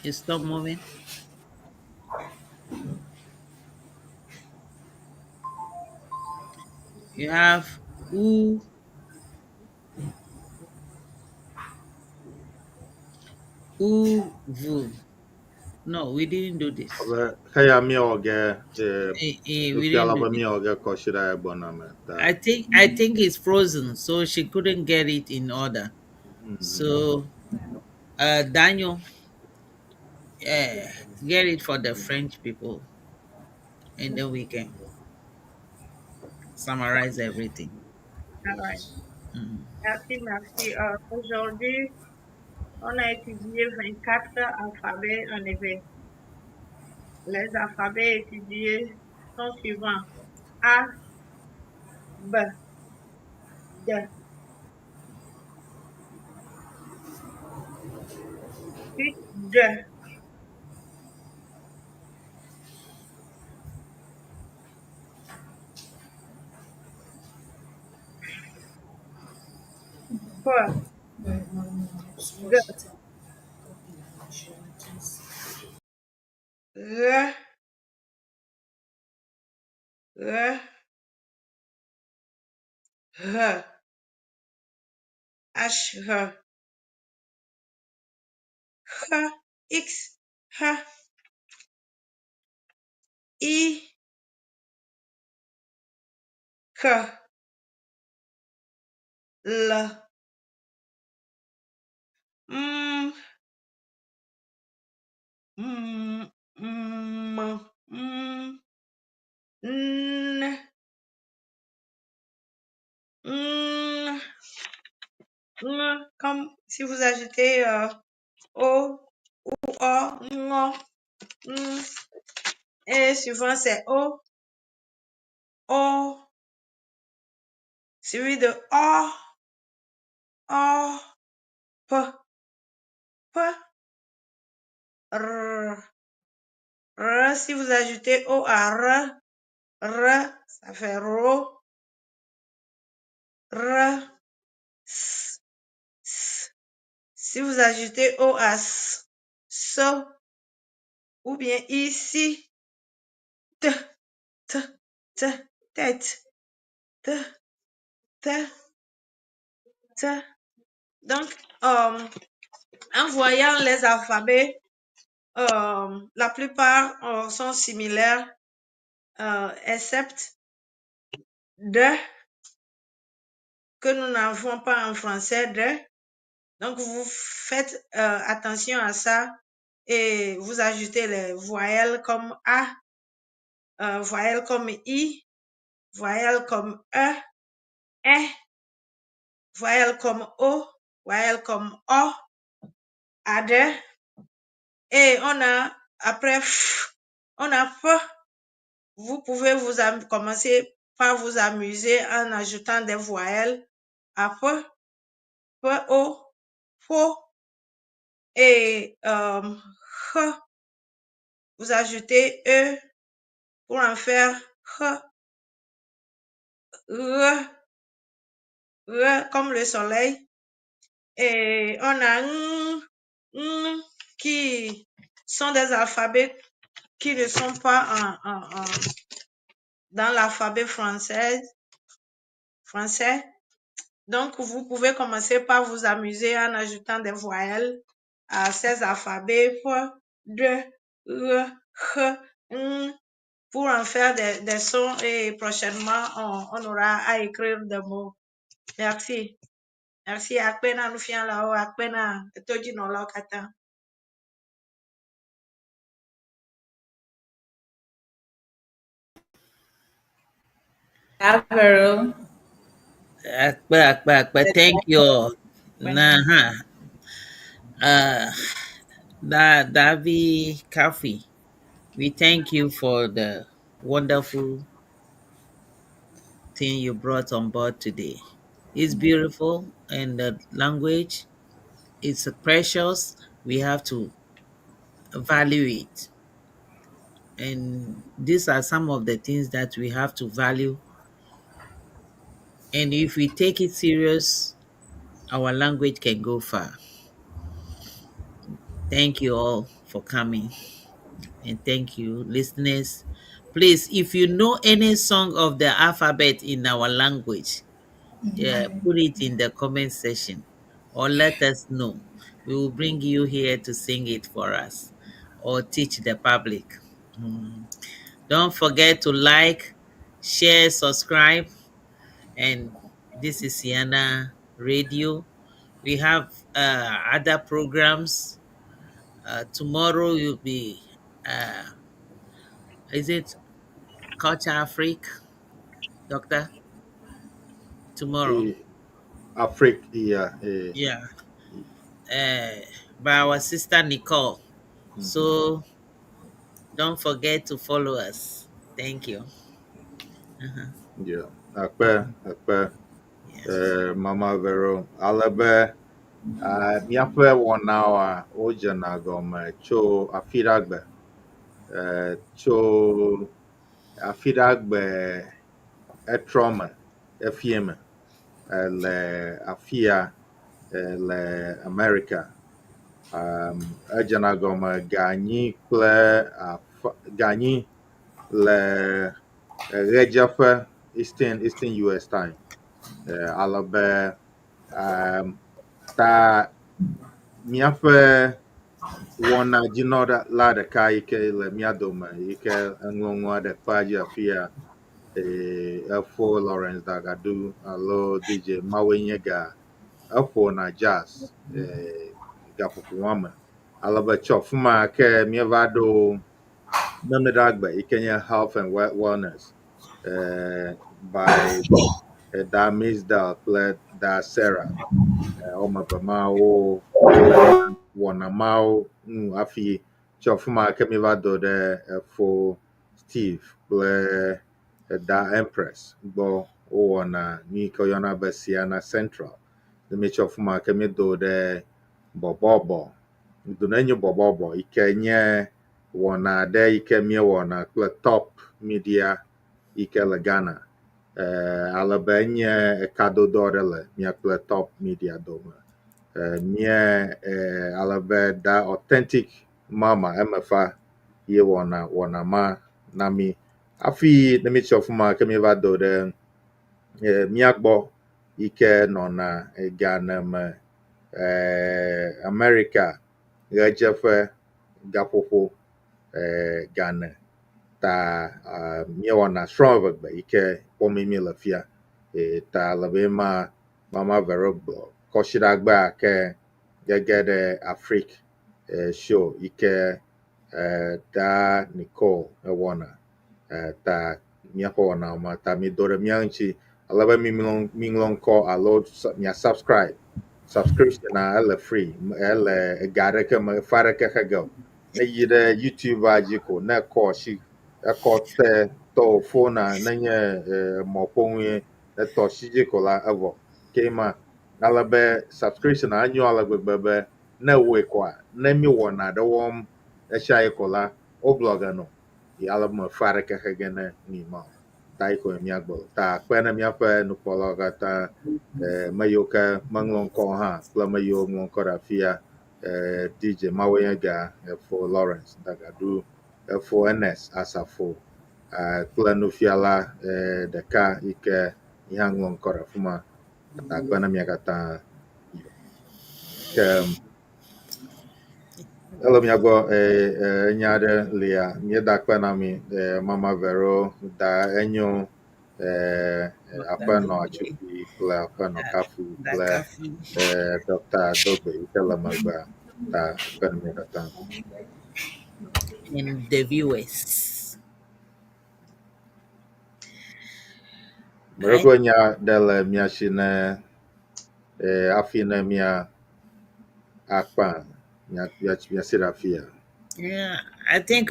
You stop moving. You have u, vu. No, we didn't do this. Kaya miyoge We didn't do nufialawo this. miyoge koshira eboname. I think it's frozen, so she couldn't get it in order. So Daniel, get it for the French people, and then we can summarize everything. All right. Mhm. Merci, merci. Aujourd'hui, on a étudié 24 alphabets en éveil. Les alphabets étudiés sont suivants. A, B, D, puis D, P, G, R, R, R, H, R, H, X, H, I, K, L, M, M, M, M, N, N, N, comme si vous ajoutez O, O, N, N, et suivant c'est O, O, suivi de O, O, P, P, R, R, si vous ajoutez O à R, R, ça fait RO, R, S, S. Si vous ajoutez O à S, SO, ou bien ici, T, T, T, tête, T, T, T. Donc, en voyant les alphabets, la plupart sont similaires, except de, que nous n'avons pas en français, de. Donc, vous faites attention à ça et vous ajoutez les voyelles comme A, voyelles comme I, voyelles comme E, voyelles comme O, voyelles comme O, AD. Et on a, après, on a F. Vous pouvez commencer par vous amuser en ajoutant des voyelles à P, O, FO et H. Vous ajoutez E pour en faire H, R comme le soleil. Et on a N qui sont des alphabets qui ne sont pas dans l'alphabet français. Donc, vous pouvez commencer par vous amuser en ajoutant des voyelles à ces alphabets F, D, R, H, N, pour en faire des sons et prochainement, on aura à écrire des mots. Merci. Merci. Akpena nufialawo, akpena toji no lokata. Vero. Thank you all. Nah, Davi Kafi, we thank you for the wonderful thing you brought on board today. It's beautiful, and the language is precious. We have to value it. And these are some of the things that we have to value. And if we take it serious, our language can go far. Thank you all for coming. And thank you, listeners. Please, if you know any song of the alphabet in our language, put it in the comment section or let us know. We will bring you here to sing it for us or teach the public. Mm. Don't forget to like, share, subscribe. And this is Sienna Radio. We have other programs. Tomorrow will be, is it Culture Afrique, Doctor? Tomorrow. Afrique, Yeah. By our sister Nicole. So don't forget to follow us. Thank you. yeah. Akpe, Yeah. Mama Vero, Alabe, miafe wanawa, ojana gome, cho afiragbe, cho afiragbe, etrome, efieme, le afia, le America, ojana gome, ganyi kple, ganyi le Rejafe, Eastern US time. Alabe, ta miaƒe wɔna dzinɔ la ɖeka yi ke le mía dome yi ke eŋlɔŋu aɖe kpa dzi afia efo Lawrence Dagadu alo DJ Mawoe nye ga eƒona jazz gaƒoƒo wɔme alebe tsɔ fuma ke míeva ɖo memiɖagbe yi ke nye health and wellness by Daa Misdal kple Daa Sarah wɔme eve mawo wɔna mawo nu hafi tsɔ fuma ke míeva do ɖe efo Steve kple Daa Empress gbɔ wowɔna nu yi ke woyɔna be Siena Central ne míetsɔ fuma ke míedo ɖe bɔbɔbɔ do ne nye bɔbɔbɔ yi ke nye wɔna aɖe yi ke míewɔna kple Top Media yi ke le Ghana alebe enye ekadodo aɖe le mía kple Top Media dome mie alebe Daa Authentic Mama emefa ye wɔna ma na mi hafi ne míetsɔ fuma ke míeva do ɖe mía gbɔ yi ke nɔna Ghana me America ɣedzeƒe gaƒoƒo Ghana ta míewɔna SRƆ EÚEGBE yi ke kpɔmii mi le fia ta alebe ma Mama Vero gblɔ kɔsiɖagbea ke gege ɖe Afrique show yi ke Daa Nicole ewɔna ta míaƒe wɔna ma ta mi do ɖe mía ŋuti alebe miŋlɔ ŋkɔ alo mia subscription ele free ele ga ɖeke me fa ɖeke xe ge o ne yi ɖe YouTube dzi ko ne kɔ si ekɔ te tɔ phonea nenye mɔƒonue etɔ si dzi ko la evɔ ke ma alebe subscription anyo ale gbegbe be ne woe koa ne mi wɔna ɖe wɔm esia yi ko la wo blɔge no alebe me fa ɖeke xe ge ne mi ma ta yi ko mía gbɔ ta akpe ne míaƒe nukpɔlawo katã me yiwo ke meŋlɔ ŋkɔ hã kple me yiwo ŋlɔ ŋkɔ ɖe afia DJ Mawoe nye ga efo Lawrence Dagadu efo Ernest Asafo kple nufiala ɖeka yi ke yi hã ŋlɔ ŋkɔ ɖe afima ta akpe ne mía katã ke ele mía gbɔ nya aɖe lia míeda akpe na mi Mama Vero Daa Enyo aƒenɔ Atsufi kple aƒenɔ Kafu kple Dr Dogbey yi ke le megbea ta akpe ne mía katã And the viewers. Merego nya ɖe le mía si ne hafi ne mía akpa mía si ɖe afia. Yeah, I think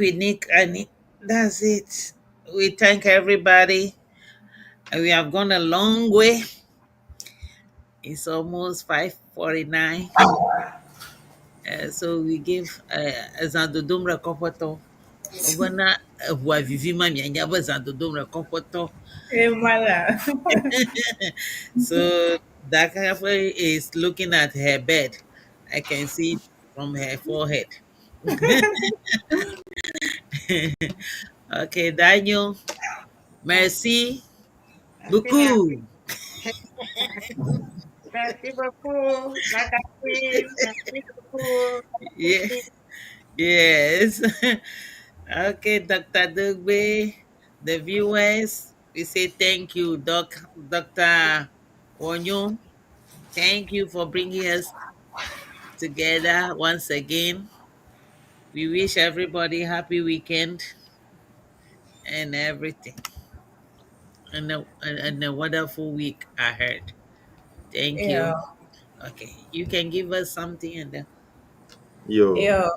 that's it. We thank everybody. We have gone a long way. It's almost 5:49. So we give Zandodom Rekopoto. Ovana Vivi Mamianya Zandodom Rekopoto. Voilà. So Dakafe is looking at her bed. I can see it from her forehead. Okay, Daniel. Merci Merci, beaucoup. merci beaucoup. Merci beaucoup. Yeah. Yes. Okay, Dr. Dogbey, the viewers, we say thank you, Dr. Enyo. Thank you for bringing us together once again. We wish everybody happy weekend and everything, and a wonderful week ahead. Thank Yeah. you. Okay, you can give us something and then. Yo, Yeah.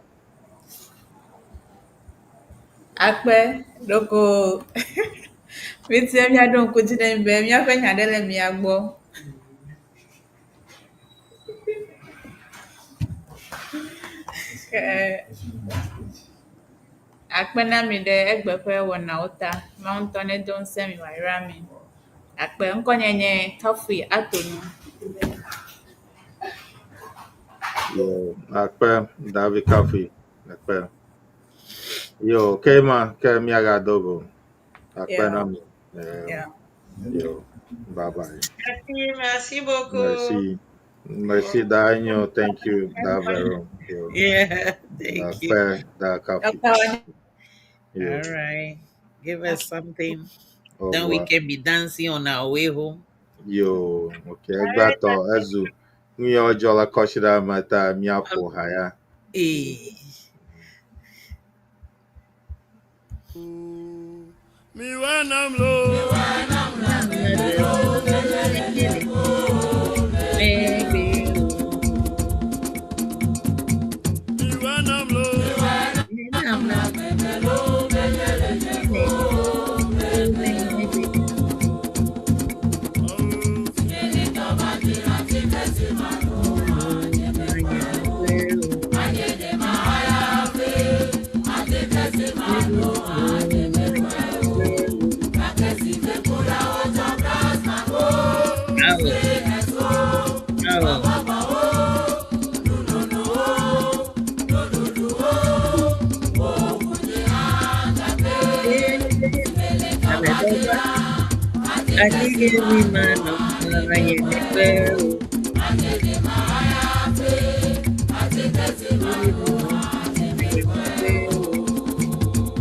Akpe, doko. Viti ya mia don kuti na mbe, mia kwe nyadele mia gbo. Akpe na mi de egbe kwe wana ota, mountone don semi wa irami. Akpe nko nyenye tofi atonu. yo, akpe, Davi Kafi, akpe. Yo, Kema, Miaga Dogo, akpe Yeah. Nami. Yeah. Yo, bye-bye. Merci beaucoup. Merci. Merci, Daa Enyo. Thank you, Daa Vero. Yo, Yeah, thank you. akpe, Daa Kafi. Yo, All right, give us something. au Then we revoir. can be dancing on our way home. Yo, okay, Egbato, Ezu. Nye ọjọọ la kọchira mata miapo haya. Eh. Mi wanam lo. Mi wanam lo. I think every man of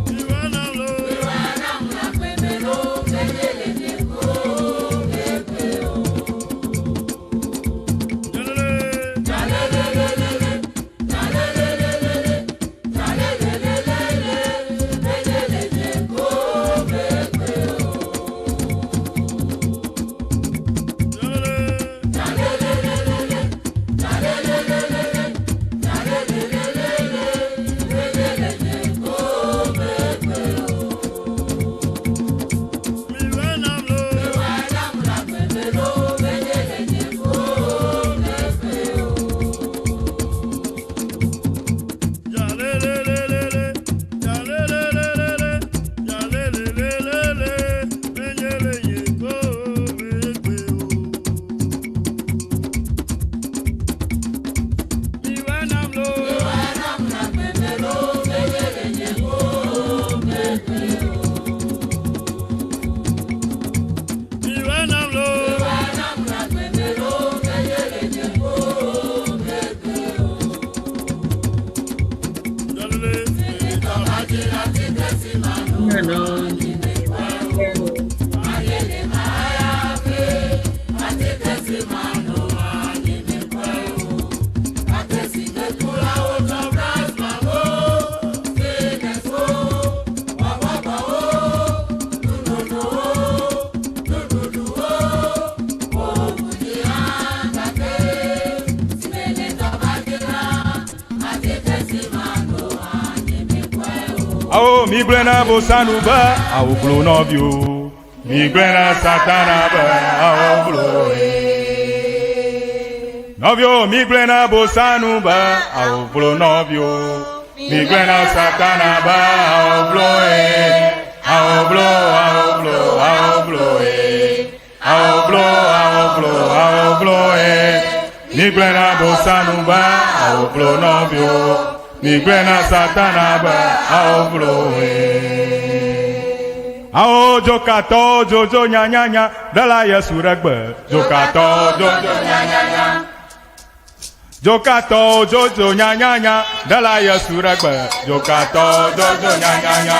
Mi wanam lo. Mi wanam lo. Ya le le le le le. Ya le le le le le. Ya le le le le le. Me ye le ye ko me gbe o. Mi wanam lo. Mi wanam lo. Ya le le. Awo mi gblena bosanu be awo glo nɔvio. Mi gblena satana be awo glo. Nɔvio mi gblena bosanu be awo glo nɔvio. Mi gblena satana be awo glo awo glo awo glo awo glo awo glo awo glo awo glo Migwena bosanu ba aoflo novio. Migwena satana ba aoflo Ao jokato jojo nya nya nya dala Yesu regbe. Jokato jojo nya nya nya. Jokato jojo nya nya nya dala Yesu regbe. Jokato jojo nya nya nya.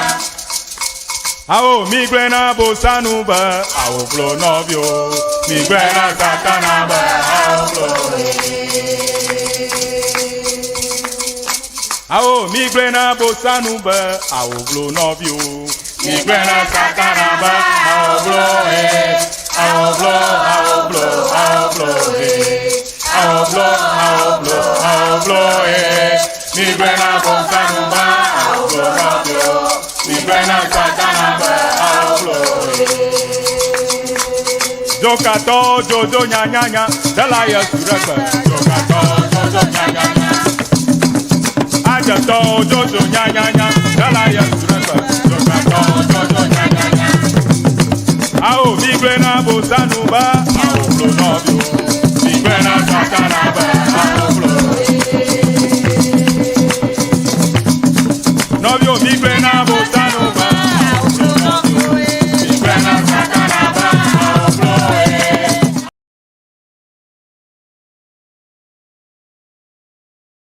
Ao migwena bosanu ba aoflo novio. Migwena satana ba aoflo Ao migwena bosanu ba aoflo novio. Migwena satana ba aoflo aoflo aoflo aoflo aoflo aoflo aoflo Migwena bosanu ba aoflo novio. Migwena satana ba aoflo Jokato jojo nya nya nya dala Yesu regbe. Jokato jojo nya nya nya. Ajato jojo nya nya nya dala Yesu regbe. Jokato jojo nya nya nya. Ao migwena bosanu ba aoflo novio. Migwena satana ba